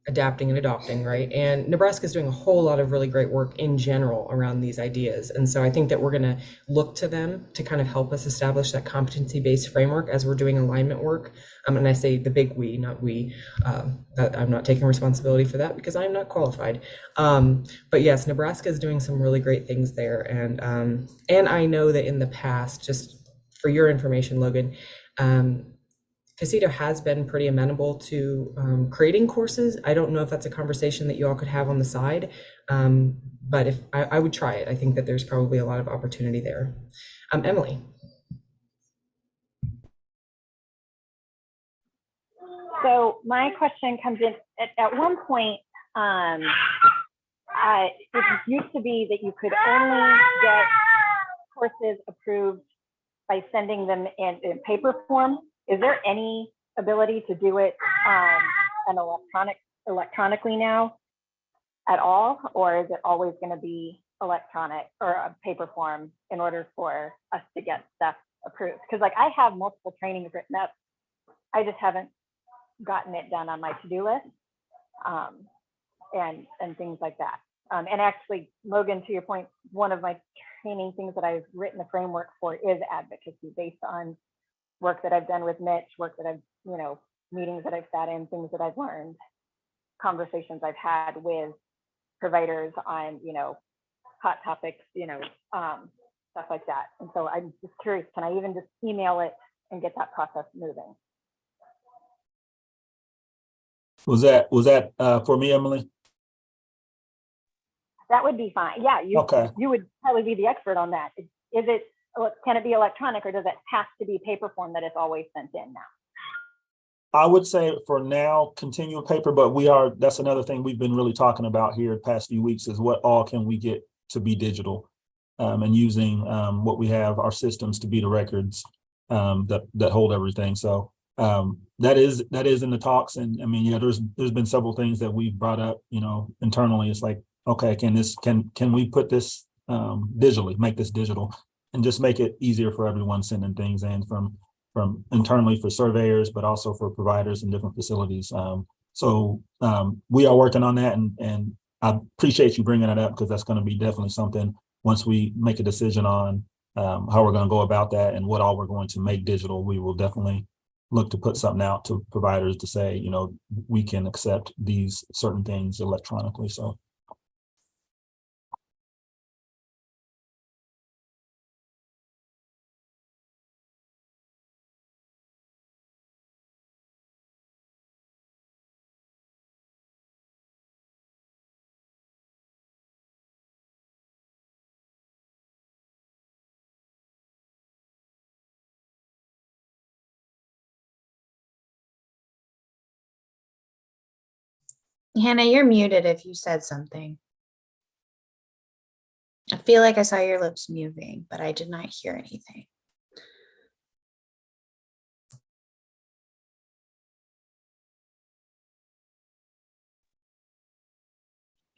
adapting and adopting, right? And Nebraska is doing a whole lot of really great work in general around these ideas. And so I think that we're going to look to them to kind of help us establish that competency-based framework as we're doing alignment work. And I say the big we, not we. I'm not taking responsibility for that because I'm not qualified. But yes, Nebraska is doing some really great things there. And I know that in the past, just for your information, Logan, Casito has been pretty amenable to creating courses. I don't know if that's a conversation that you all could have on the side, but if I would try it. I think that there's probably a lot of opportunity there. Emily. So my question comes in at one point. It used to be that you could only get courses approved by sending them in paper form. Is there any ability to do it electronically now at all, or is it always going to be electronic or a paper form in order for us to get stuff approved? Because like I have multiple trainings written up, I just haven't gotten it done on my to-do list, and things like that. And actually, Logan, to your point, one of my training things that I've written a framework for is advocacy, based on work that I've done with Mitch, work that I've, meetings that I've sat in, things that I've learned, conversations I've had with providers on, hot topics, stuff like that. And so I'm just curious, can I even just email it and get that process moving. Was that for me, Emily? That would be fine. Yeah, Okay. you would probably be the expert on that. Can it be electronic, or does it have to be paper form that it's always sent in now? I would say for now, continue with paper, but that's another thing we've been really talking about here the past few weeks is what all can we get to be digital, and using what we have, our systems, to be the records that hold everything. So that is in the talks. And I mean, yeah, there's been several things that we've brought up, internally. It's like, okay, can we put this digitally, make this digital, and just make it easier for everyone sending things in from internally for surveyors, but also for providers in different facilities. So we are working on that, and I appreciate you bringing it up, because that's going to be definitely something once we make a decision on how we're going to go about that and what all we're going to make digital. We will definitely look to put something out to providers to say, we can accept these certain things electronically. So. Hannah, you're muted if you said something. I feel like I saw your lips moving, but I did not hear anything.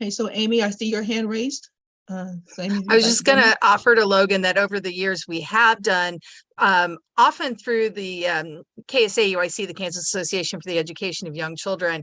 Okay, so Amy, I see your hand raised. I was just going to offer to Logan that over the years we have done, often through the KSA-UIC, the Kansas Association for the Education of Young Children,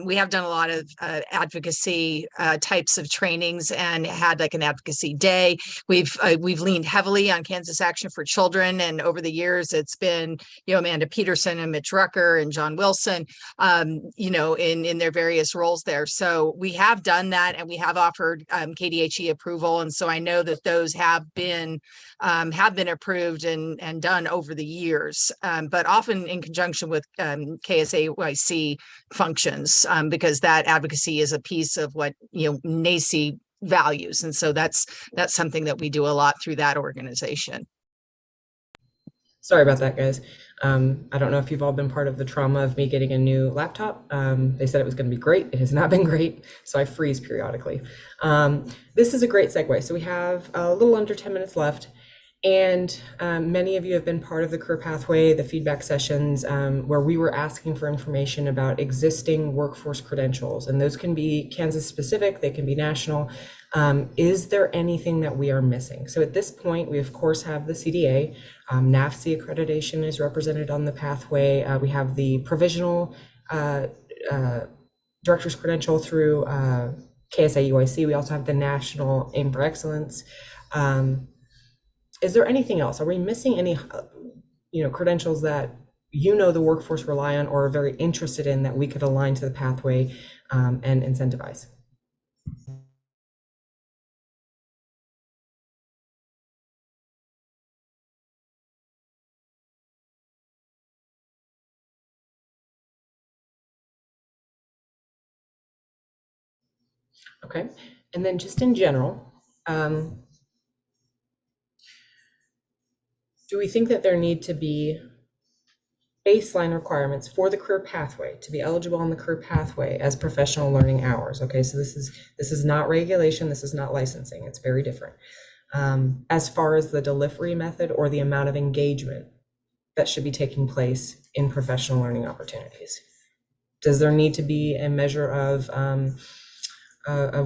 we have done a lot of advocacy types of trainings and had like an advocacy day. We've leaned heavily on Kansas Action for Children, and over the years it's been Amanda Peterson and Mitch Rucker and John Wilson, in their various roles there. So we have done that, and we have offered KDHE approval, and so I know that those have been approved and done over the years, but often in conjunction with KSA-YC functions, because that advocacy is a piece of what NACE values, and so that's something that we do a lot through that organization. Sorry about that, guys. I don't know if you've all been part of the trauma of me getting a new laptop. They said it was going to be great. It has not been great, so I freeze periodically. This is a great segue. So we have a little under 10 minutes left, and many of you have been part of the career pathway, the feedback sessions, where we were asking for information about existing workforce credentials, and those can be Kansas specific, they can be national. Is there anything that we are missing? So at this point, we of course have the CDA. NAFC accreditation is represented on the pathway. We have the provisional director's credential through KSA-UIC. We also have the national aim for excellence. Is there anything else? Are we missing any credentials that the workforce rely on or are very interested in that we could align to the pathway and incentivize? Okay, and then just in general, do we think that there need to be baseline requirements for the career pathway to be eligible on the career pathway as professional learning hours? Okay, so this is not regulation, this is not licensing, it's very different. As far as the delivery method or the amount of engagement that should be taking place in professional learning opportunities, does there need to be a measure of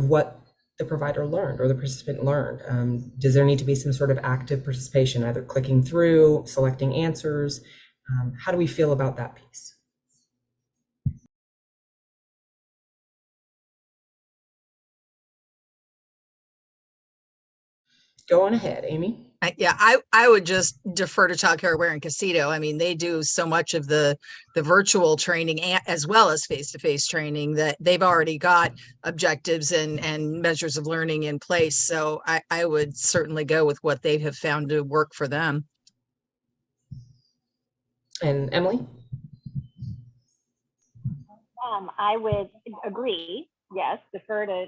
what the provider learned or the participant learned? Does there need to be some sort of active participation, either clicking through, selecting answers? How do we feel about that piece? Go on ahead, Amy. Yeah, I would just defer to Child Care Aware and Casito. I mean, they do so much of the virtual training as well as face-to-face training that they've already got objectives and measures of learning in place. So I would certainly go with what they have found to work for them. And Emily? I would agree, yes, defer to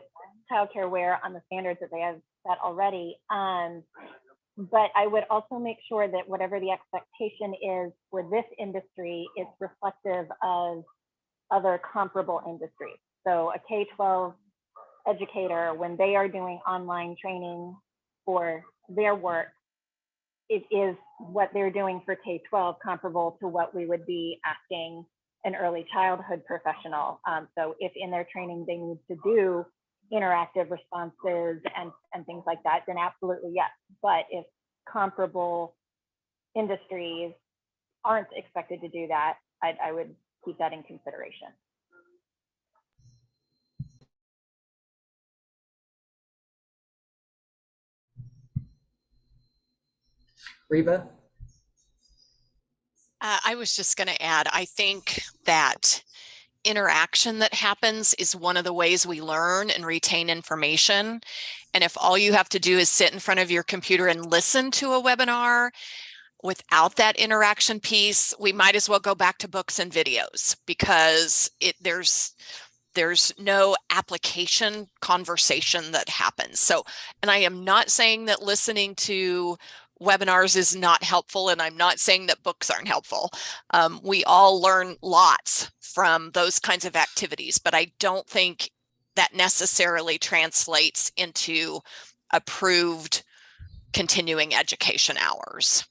childcare aware on the standards that they have set already. But I would also make sure that whatever the expectation is for this industry, it's reflective of other comparable industries. So a K-12 educator, when they are doing online training for their work, it is what they're doing for K-12 comparable to what we would be asking an early childhood professional. So if in their training they need to do interactive responses and things like that, then absolutely yes. But if comparable industries aren't expected to do that, I would keep that in consideration. Reba? I was just going to add, I think that interaction that happens is one of the ways we learn and retain information. And if all you have to do is sit in front of your computer and listen to a webinar without that interaction piece, we might as well go back to books and videos, because there's no application conversation that happens. So, and I am not saying that listening to webinars is not helpful, and I'm not saying that books aren't helpful. We all learn lots from those kinds of activities, but I don't think that necessarily translates into approved continuing education hours.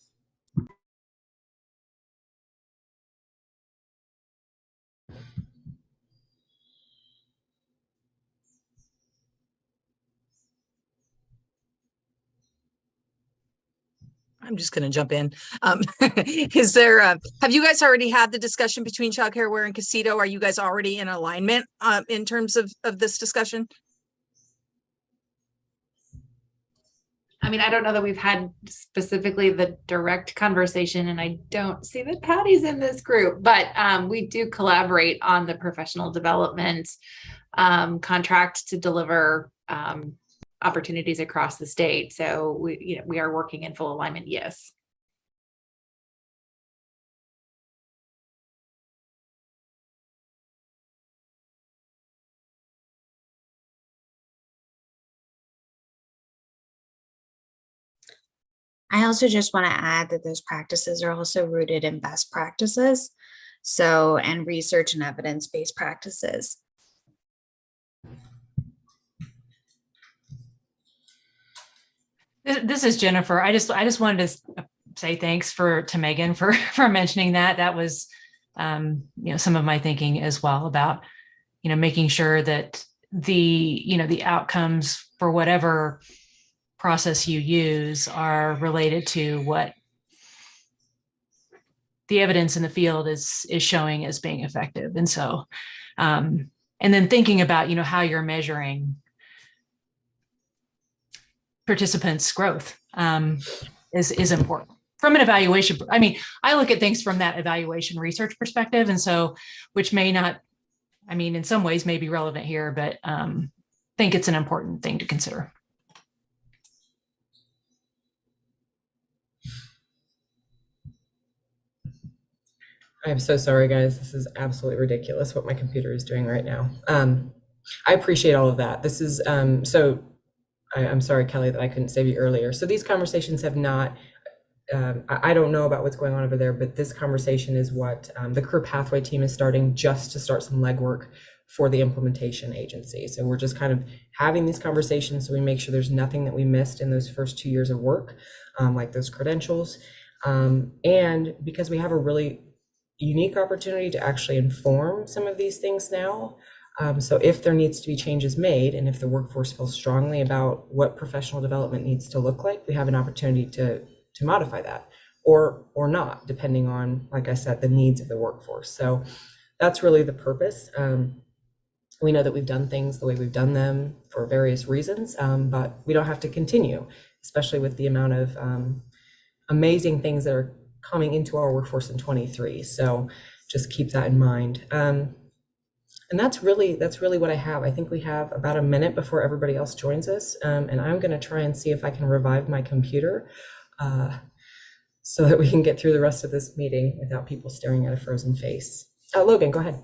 I'm just going to jump in. Is there, have you guys already had the discussion between Child Care Aware and Casito? Are you guys already in alignment in terms of this discussion? I mean, I don't know that we've had specifically the direct conversation, and I don't see that Patty's in this group, but we do collaborate on the professional development contract to deliver opportunities across the state. So we are working in full alignment, yes. I also just want to add that those practices are also rooted in best practices. So, and research and evidence-based practices. This is Jennifer. I just wanted to say thanks to Megan for mentioning that. That was some of my thinking as well about making sure that the outcomes for whatever process you use are related to what the evidence in the field is showing as being effective. And so and then thinking about how you're measuring participants' growth is important from an evaluation. I mean, I look at things from that evaluation research perspective, and so which may not, I mean, in some ways may be relevant here, but think it's an important thing to consider. I'm so sorry, guys. This is absolutely ridiculous what my computer is doing right now. I appreciate all of that. This is I'm sorry, Kelly, that I couldn't save you earlier. So these conversations have not, I don't know about what's going on over there, but this conversation is what the career pathway team is starting just to start some legwork for the implementation agency. So we're just kind of having these conversations so we make sure there's nothing that we missed in those first 2 years of work, like those credentials. And because we have a really unique opportunity to actually inform some of these things now. So if there needs to be changes made, and if the workforce feels strongly about what professional development needs to look like, we have an opportunity to modify that or not, depending on, like I said, the needs of the workforce. So that's really the purpose. We know that we've done things the way we've done them for various reasons, but we don't have to continue, especially with the amount of amazing things that are coming into our workforce in 23. So just keep that in mind. And that's really what I have. I think we have about a minute before everybody else joins us. And I'm going to try and see if I can revive my computer. so that we can get through the rest of this meeting without people staring at a frozen face. Logan, go ahead.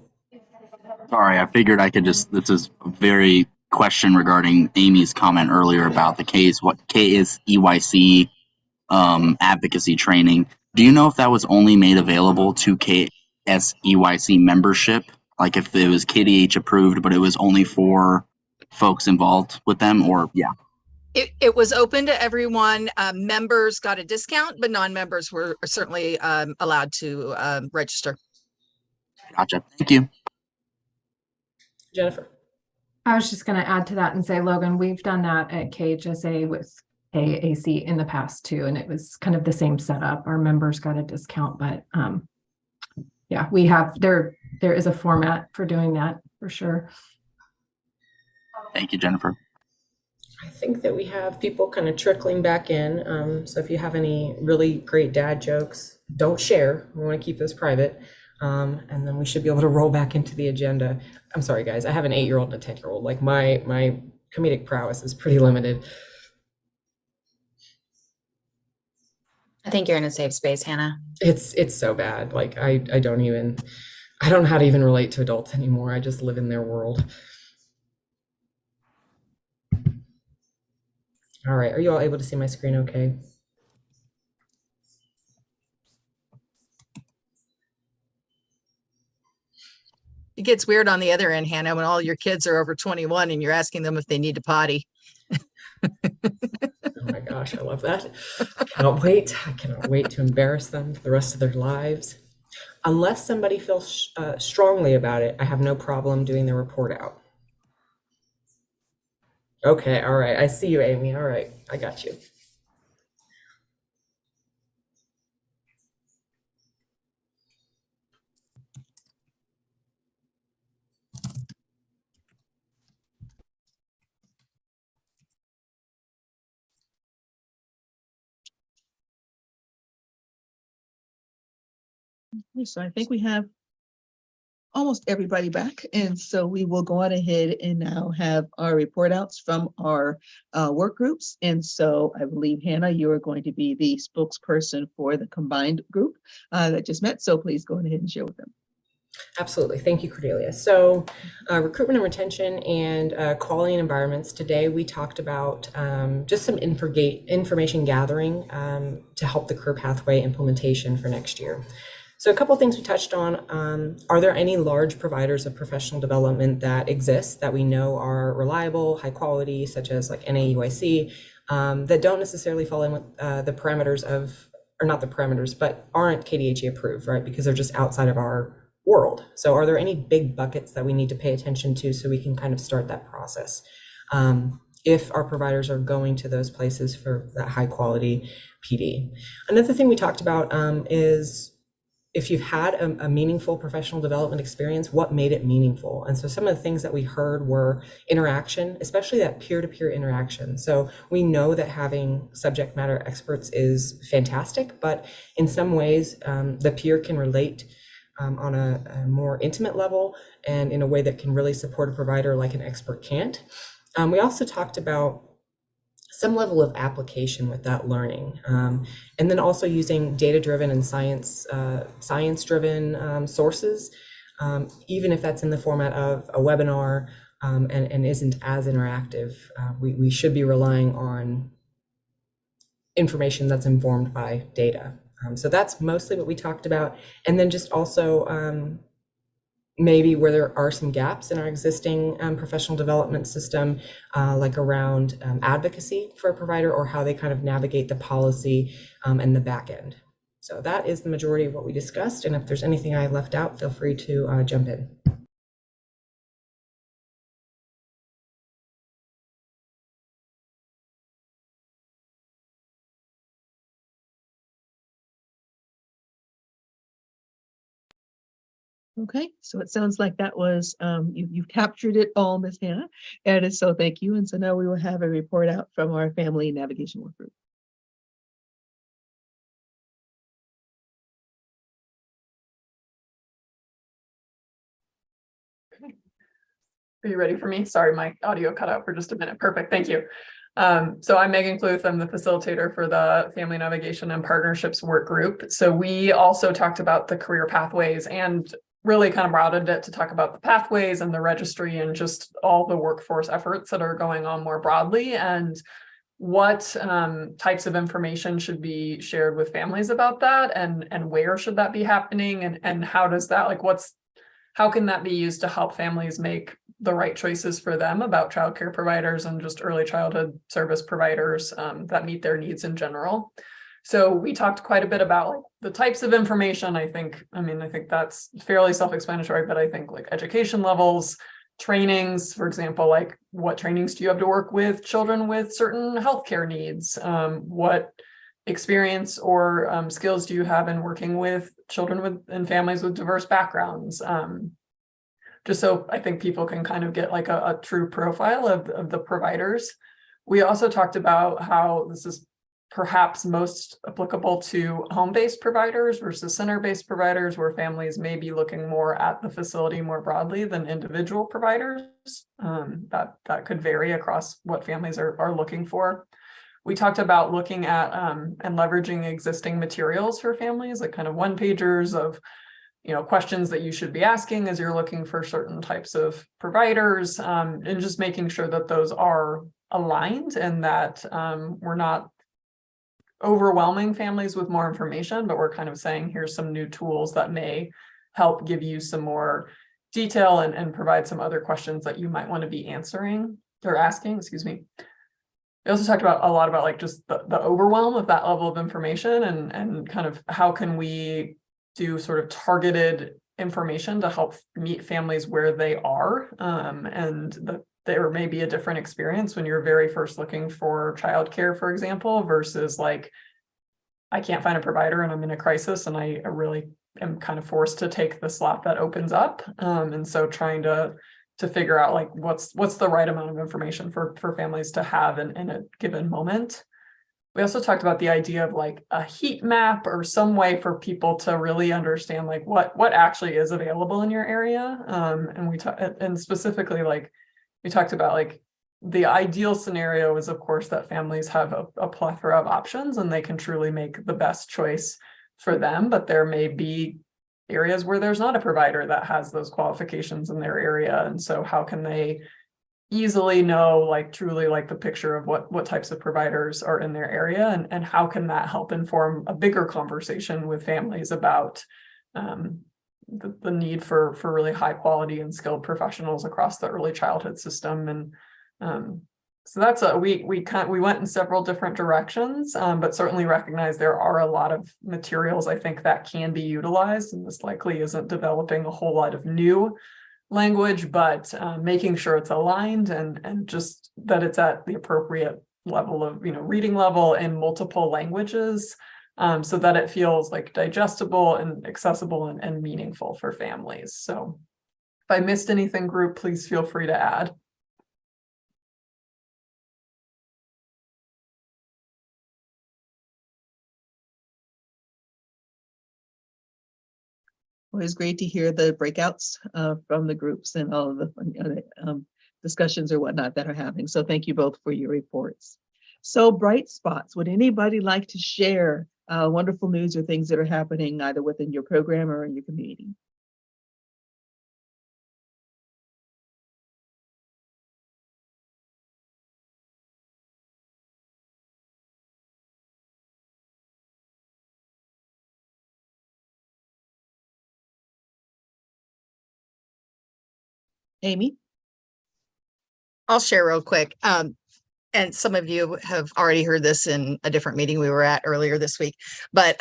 Sorry, I figured I could just, this is a very question regarding Amy's comment earlier about the KSEYC advocacy training. Do you know if that was only made available to KSEYC membership? Like if it was KDH approved, but it was only for folks involved with them, or yeah? It was open to everyone. Members got a discount, but non-members were certainly allowed to register. Gotcha. Thank you. Jennifer. I was just going to add to that and say, Logan, we've done that at KHSA with KAC in the past too, and it was kind of the same setup. Our members got a discount, but yeah, we have there is a format for doing that for sure. Thank you, Jennifer. I think that we have people kind of trickling back in. So if you have any really great dad jokes, don't share. We want to keep this private. And then we should be able to roll back into the agenda. I'm sorry, guys. I have an 8-year-old and a 10-year-old. Like my comedic prowess is pretty limited. I think you're in a safe space, Hannah. It's so bad. Like I don't know how to even relate to adults anymore. I just live in their world. All right, are you all able to see my screen okay? It gets weird on the other end, Hannah, when all your kids are over 21 and you're asking them if they need to potty. Oh my gosh, I love that. I cannot wait. I cannot wait to embarrass them for the rest of their lives. Unless somebody feels strongly about it, I have no problem doing the report out. Okay, all right. I see you, Amy. All right, I got you. Okay, so I think we have almost everybody back. And so we will go on ahead and now have our report outs from our work groups. And so I believe, Hannah, you are going to be the spokesperson for the combined group that just met. So please go ahead and share with them. Absolutely. Thank you, Cordelia. So recruitment and retention and quality and environments. Today, we talked about just some information gathering to help the career pathway implementation for next year. So a couple of things we touched on. Are there any large providers of professional development that exist that we know are reliable, high quality, such as like NAUIC, that don't necessarily fall in with the parameters of, or not the parameters, but aren't KDHE approved, right? Because they're just outside of our world. So are there any big buckets that we need to pay attention to so we can kind of start that process? If our providers are going to those places for that high quality PD. Another thing we talked about is if you've had a meaningful professional development experience, what made it meaningful? And so some of the things that we heard were interaction, especially that peer-to-peer interaction. So we know that having subject matter experts is fantastic, but in some ways the peer can relate on a more intimate level and in a way that can really support a provider like an expert can't. We also talked about some level of application with that learning. And then also using data-driven and science-driven sources, even if that's in the format of a webinar and isn't as interactive. We should be relying on information that's informed by data. So that's mostly what we talked about. And then just also maybe where there are some gaps in our existing professional development system, like around advocacy for a provider or how they kind of navigate the policy and the back end. So that is the majority of what we discussed. And if there's anything I left out, feel free to jump in. Okay, so it sounds like that was, you've captured it all, Ms. Hannah, and so thank you. And so now we will have a report out from our family navigation work group. Are you ready for me? Sorry, my audio cut out for just a minute. Perfect, thank you. So I'm Megan Kluth. I'm the facilitator for the Family Navigation and Partnerships Work Group. So we also talked about the career pathways and really kind of broadened it to talk about the pathways and the registry and just all the workforce efforts that are going on more broadly, and what types of information should be shared with families about that, and where should that be happening, and how does that, like, how can that be used to help families make the right choices for them about childcare providers and just early childhood service providers that meet their needs in general. So we talked quite a bit about like the types of information. I think that's fairly self-explanatory, but I think like education levels, trainings, for example, like what trainings do you have to work with children with certain healthcare needs? What experience or skills do you have in working with children and families with diverse backgrounds? Just so I think people can kind of get like a true profile of the providers. We also talked about how this is perhaps most applicable to home-based providers versus center-based providers, where families may be looking more at the facility more broadly than individual providers. That could vary across what families are looking for. We talked about looking at and leveraging existing materials for families, like kind of one-pagers of questions that you should be asking as you're looking for certain types of providers, and just making sure that those are aligned and that we're not overwhelming families with more information, but we're kind of saying here's some new tools that may help give you some more detail and provide some other questions that you might want to be answering or asking, excuse me. We also talked about a lot about like just the overwhelm of that level of information and kind of how can we do sort of targeted information to help meet families where they are, and there may be a different experience when you're very first looking for childcare, for example, versus like, I can't find a provider and I'm in a crisis and I really am kind of forced to take the slot that opens up. And so trying to figure out like what's the right amount of information for families to have in a given moment. We also talked about the idea of like a heat map or some way for people to really understand like what actually is available in your area. And specifically, like we talked about like the ideal scenario is of course that families have a plethora of options and they can truly make the best choice for them, but there may be areas where there's not a provider that has those qualifications in their area. And so how can they easily know like truly like the picture of what types of providers are in their area, and how can that help inform a bigger conversation with families about the need for really high quality and skilled professionals across the early childhood system. And so that's we went in several different directions, but certainly recognize there are a lot of materials I think that can be utilized, and this likely isn't developing a whole lot of new language, but making sure it's aligned and just that it's at the appropriate level of reading level in multiple languages, so that it feels like digestible and accessible and meaningful for families. So if I missed anything, group, please feel free to add. Well, it's great to hear the breakouts from the groups and all of the discussions or whatnot that are happening. So thank you both for your reports. So bright spots, would anybody like to share wonderful news or things that are happening either within your program or in your community? Amy? I'll share real quick. And some of you have already heard this in a different meeting we were at earlier this week, but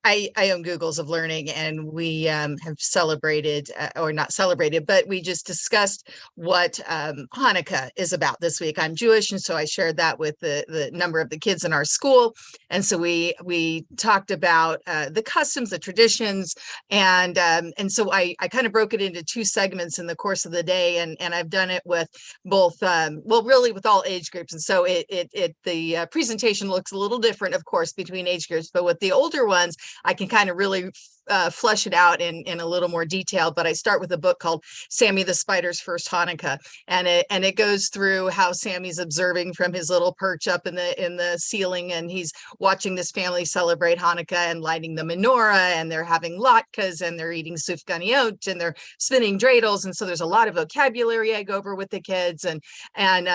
I own Googles of Learning, and we have celebrated, or not celebrated, but we just discussed what Hanukkah is about this week. I'm Jewish, and so I shared that with the number of the kids in our school. And so we talked about the customs, the traditions, and so I kind of broke it into two segments in the course of the day, and I've done it with both, well, really with all age groups. And so the presentation looks a little different, of course, between age groups, but with the older ones, I can kind of really flesh it out in a little more detail, but I start with a book called Sammy the Spider's First Hanukkah, and it goes through how Sammy's observing from his little perch up in the ceiling, and he's watching this family celebrate Hanukkah and lighting the menorah, and they're having latkes, and they're eating sufganiot, and they're spinning dreidels, and so there's a lot of vocabulary I go over with the kids, and then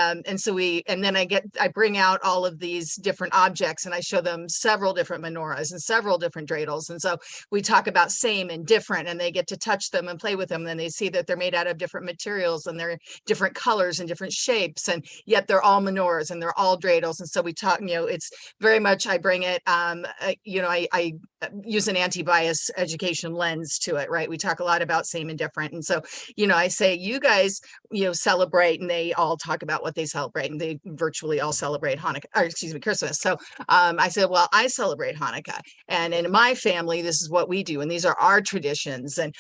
I bring out all of these different objects, and I show them several different menorahs and several different dreidels, and so we talk about same and different, and they get to touch them and play with them, and they see that they're made out of different materials and they're different colors and different shapes, and yet they're all menorahs and they're all dreidels. And so we talk, it's very much, I bring it, I use an anti-bias education lens to it, right? We talk a lot about same and different. And so, I say, you guys, celebrate, and they all talk about what they celebrate, and they virtually all celebrate Christmas. So I said, well, I celebrate Hanukkah, and in my family, this is what we do, and these are our traditions. And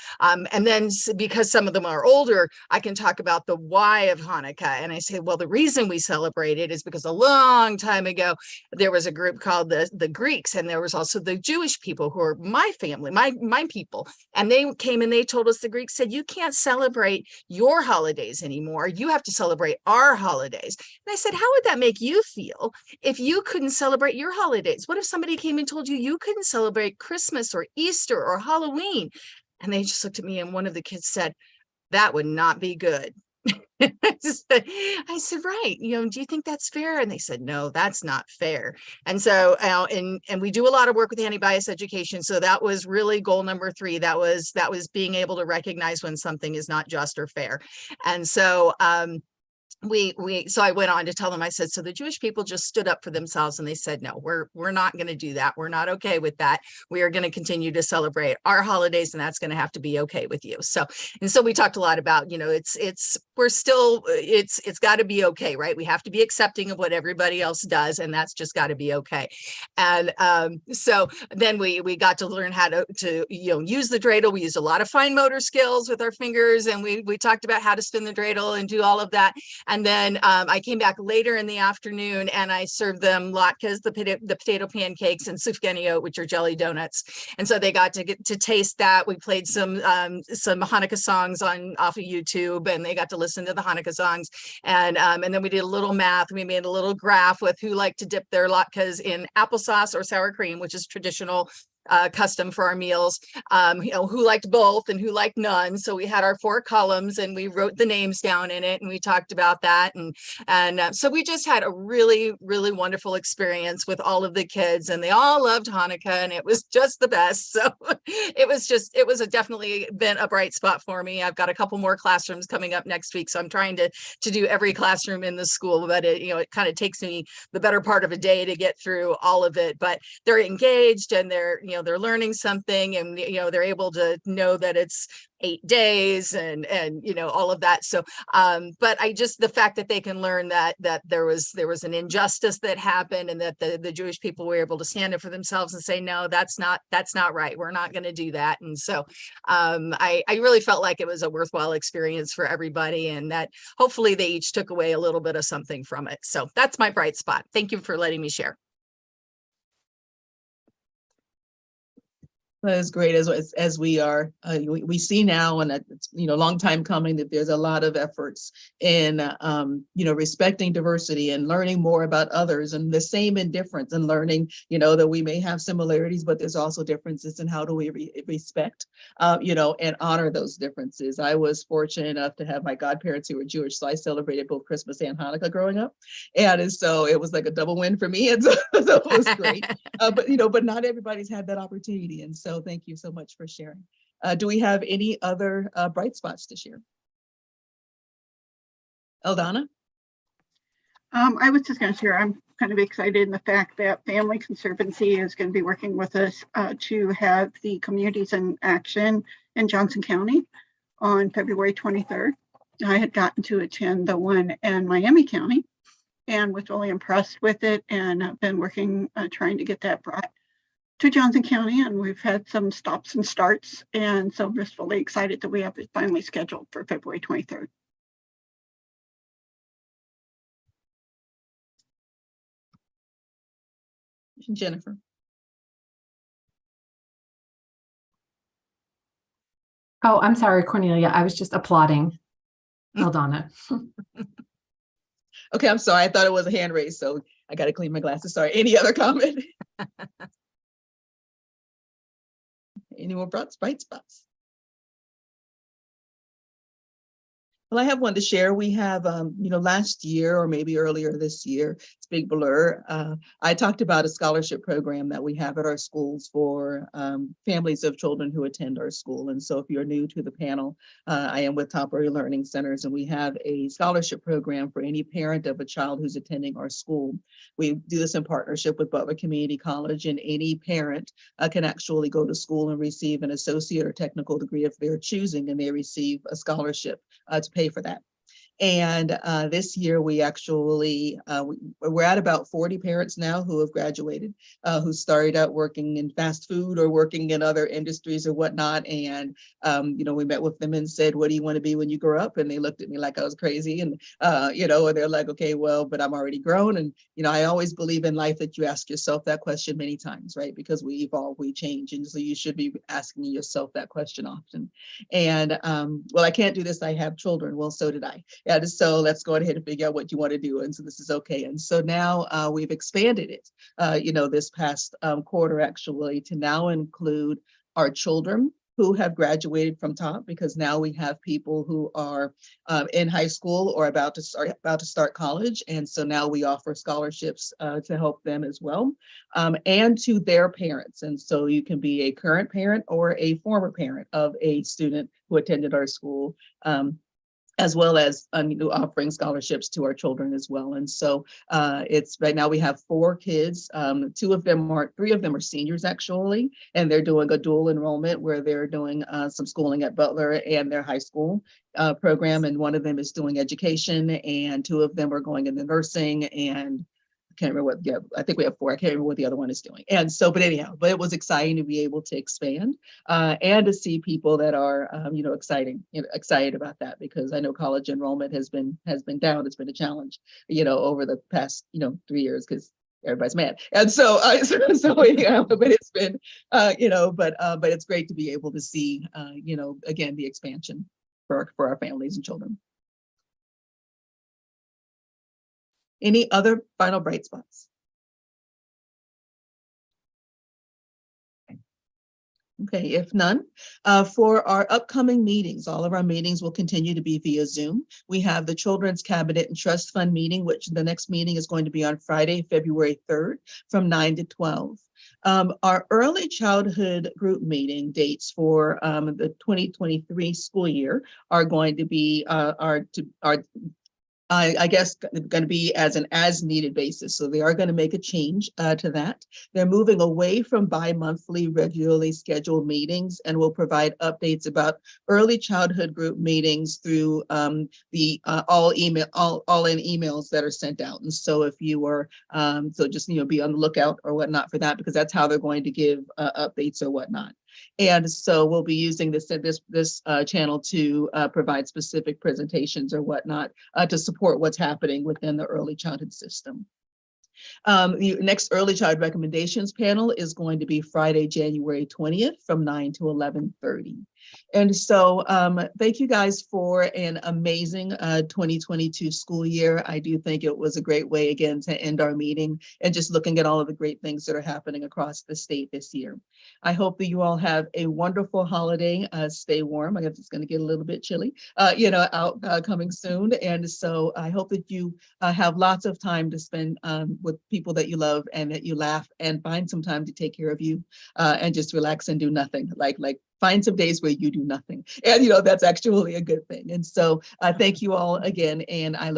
then because some of them are older, I can talk about the why of Hanukkah. And I say, well, the reason we celebrate it is because a long time ago, there was a group called the Greeks, and there was also the Jewish people who are my family, my people. And they came and they told us, the Greeks said, you can't celebrate your holidays anymore. You have to celebrate our holidays. And I said, how would that make you feel if you couldn't celebrate your holidays? What if somebody came and told you you couldn't celebrate Christmas or Easter or Halloween? And they just looked at me, and one of the kids said, that would not be good. I said, right, do you think that's fair? And they said, no, that's not fair. And so, and we do a lot of work with anti-bias education. So that was really goal number 3. That was being able to recognize when something is not just or fair. And so, so I went on to tell them, I said, so the Jewish people just stood up for themselves, and they said, no, we're not going to do that. We're not okay with that. We are going to continue to celebrate our holidays, and that's going to have to be okay with you. So we talked a lot about, it's got to be okay, right? We have to be accepting of what everybody else does, and that's just got to be okay. And so then we got to learn how to use the dreidel. We used a lot of fine motor skills with our fingers, and we talked about how to spin the dreidel and do all of that. And then I came back later in the afternoon, and I served them latkes, the potato pancakes, and sufganiot, which are jelly donuts. And so they got to get to taste that. We played some Hanukkah songs off of YouTube, and they got to listen to the Hanukkah songs. And then we did a little math. We made a little graph with who liked to dip their latkes in applesauce or sour cream, which is traditional custom for our meals, who liked both and who liked none. So we had our 4 columns, and we wrote the names down in it, and we talked about that. And so we just had a really, really wonderful experience with all of the kids, and they all loved Hanukkah, and it was just the best. So it was definitely been a bright spot for me. I've got a couple more classrooms coming up next week, so I'm trying to do every classroom in the school, but it kind of takes me the better part of a day to get through all of it. But they're engaged, and they're learning something, and they're able to know that it's 8 days and all of that. So but the fact that they can learn that there was an injustice that happened, and that the Jewish people were able to stand up for themselves and say, no, that's not right. We're not going to do that. And so I really felt like it was a worthwhile experience for everybody, and that hopefully they each took away a little bit of something from it. So that's my bright spot. Thank you for letting me share. That is great. As we are, we see now, and it's long time coming, that there's a lot of efforts in respecting diversity and learning more about others, and the same in difference, and learning that we may have similarities, but there's also differences, and how do we respect and honor those differences. I was fortunate enough to have my godparents who were Jewish, so I celebrated both Christmas and Hanukkah growing up, and so it was like a double win for me, and so it was great. But not everybody's had that opportunity, and so thank you so much for sharing. Do we have any other bright spots to share? Eldana? I was just going to share, I'm kind of excited in the fact that Family Conservancy is going to be working with us to have the Communities in Action in Johnson County on February 23rd. I had gotten to attend the one in Miami County and was really impressed with it, and I've been working, trying to get that brought to Johnson County, and we've had some stops and starts, and so I'm just really excited that we have it finally scheduled for February 23rd. Jennifer. Oh, I'm sorry, Cornelia. I was just applauding Eldana. Okay, I'm sorry. I thought it was a hand raise, so I got to clean my glasses. Sorry. Any other comment? Any more bright spots? Well, I have one to share. We have, last year or maybe earlier this year, it's a big blur. I talked about a scholarship program that we have at our schools for families of children who attend our school. And so if you're new to the panel, I am with Top Early Learning Centers, and we have a scholarship program for any parent of a child who's attending our school. We do this in partnership with Butler Community College, and any parent can actually go to school and receive an associate or technical degree of their choosing, and they receive a scholarship to pay for that. And this year we actually, we're at about 40 parents now who have graduated, who started out working in fast food or working in other industries or whatnot. And, we met with them and said, what do you want to be when you grow up? And they looked at me like I was crazy. And, and they're like, okay, well, but I'm already grown. And, I always believe in life that you ask yourself that question many times, right? Because we evolve, we change. And so you should be asking yourself that question often. And, well, I can't do this. I have children. Well, so did I. And so let's go ahead and figure out what you want to do. And so this is okay. And so now we've expanded it, this past quarter actually to now include our children who have graduated from TOP, because now we have people who are in high school or about to start college. And so now we offer scholarships to help them as well, and to their parents. And so you can be a current parent or a former parent of a student who attended our school, as well as offering scholarships to our children as well. And so it's right now we have 4 kids. 3 of them are seniors actually, and they're doing a dual enrollment where they're doing some schooling at Butler and their high school program. And one of them is doing education, and 2 of them are going into nursing, and I can't remember I think we have 4. I can't remember what the other one is doing. And so, but anyhow, but it was exciting to be able to expand and to see people that are, excited about that, because I know college enrollment has been down. It's been a challenge, over the past, 3 years, because everybody's mad. And so, anyhow, but it's been, but it's great to be able to see, again, the expansion for our families and children. Any other final bright spots? Okay, if none, for our upcoming meetings, all of our meetings will continue to be via Zoom. We have the Children's Cabinet and Trust Fund meeting, which the next meeting is going to be on Friday, February 3rd from 9 to 12. Our early childhood group meeting dates for the 2023 school year are going to be I guess going to be as an as-needed basis. So they are going to make a change to that. They're moving away from bi-monthly regularly scheduled meetings, and will provide updates about early childhood group meetings through the all-in emails that are sent out. And so if you are, so just, be on the lookout or whatnot for that, because that's how they're going to give updates or whatnot. And so we'll be using this channel to provide specific presentations or whatnot to support what's happening within the early childhood system. The next early child recommendations panel is going to be Friday, January 20th from 9 to 11:30. And so thank you guys for an amazing 2022 school year. I do think it was a great way, again, to end our meeting and just looking at all of the great things that are happening across the state this year. I hope that you all have a wonderful holiday. Stay warm. I guess it's going to get a little bit chilly, out coming soon. And so I hope that you have lots of time to spend with people that you love, and that you laugh and find some time to take care of you and just relax and do nothing. Like find some days where you do nothing. And, that's actually a good thing. And so thank you all again. And I look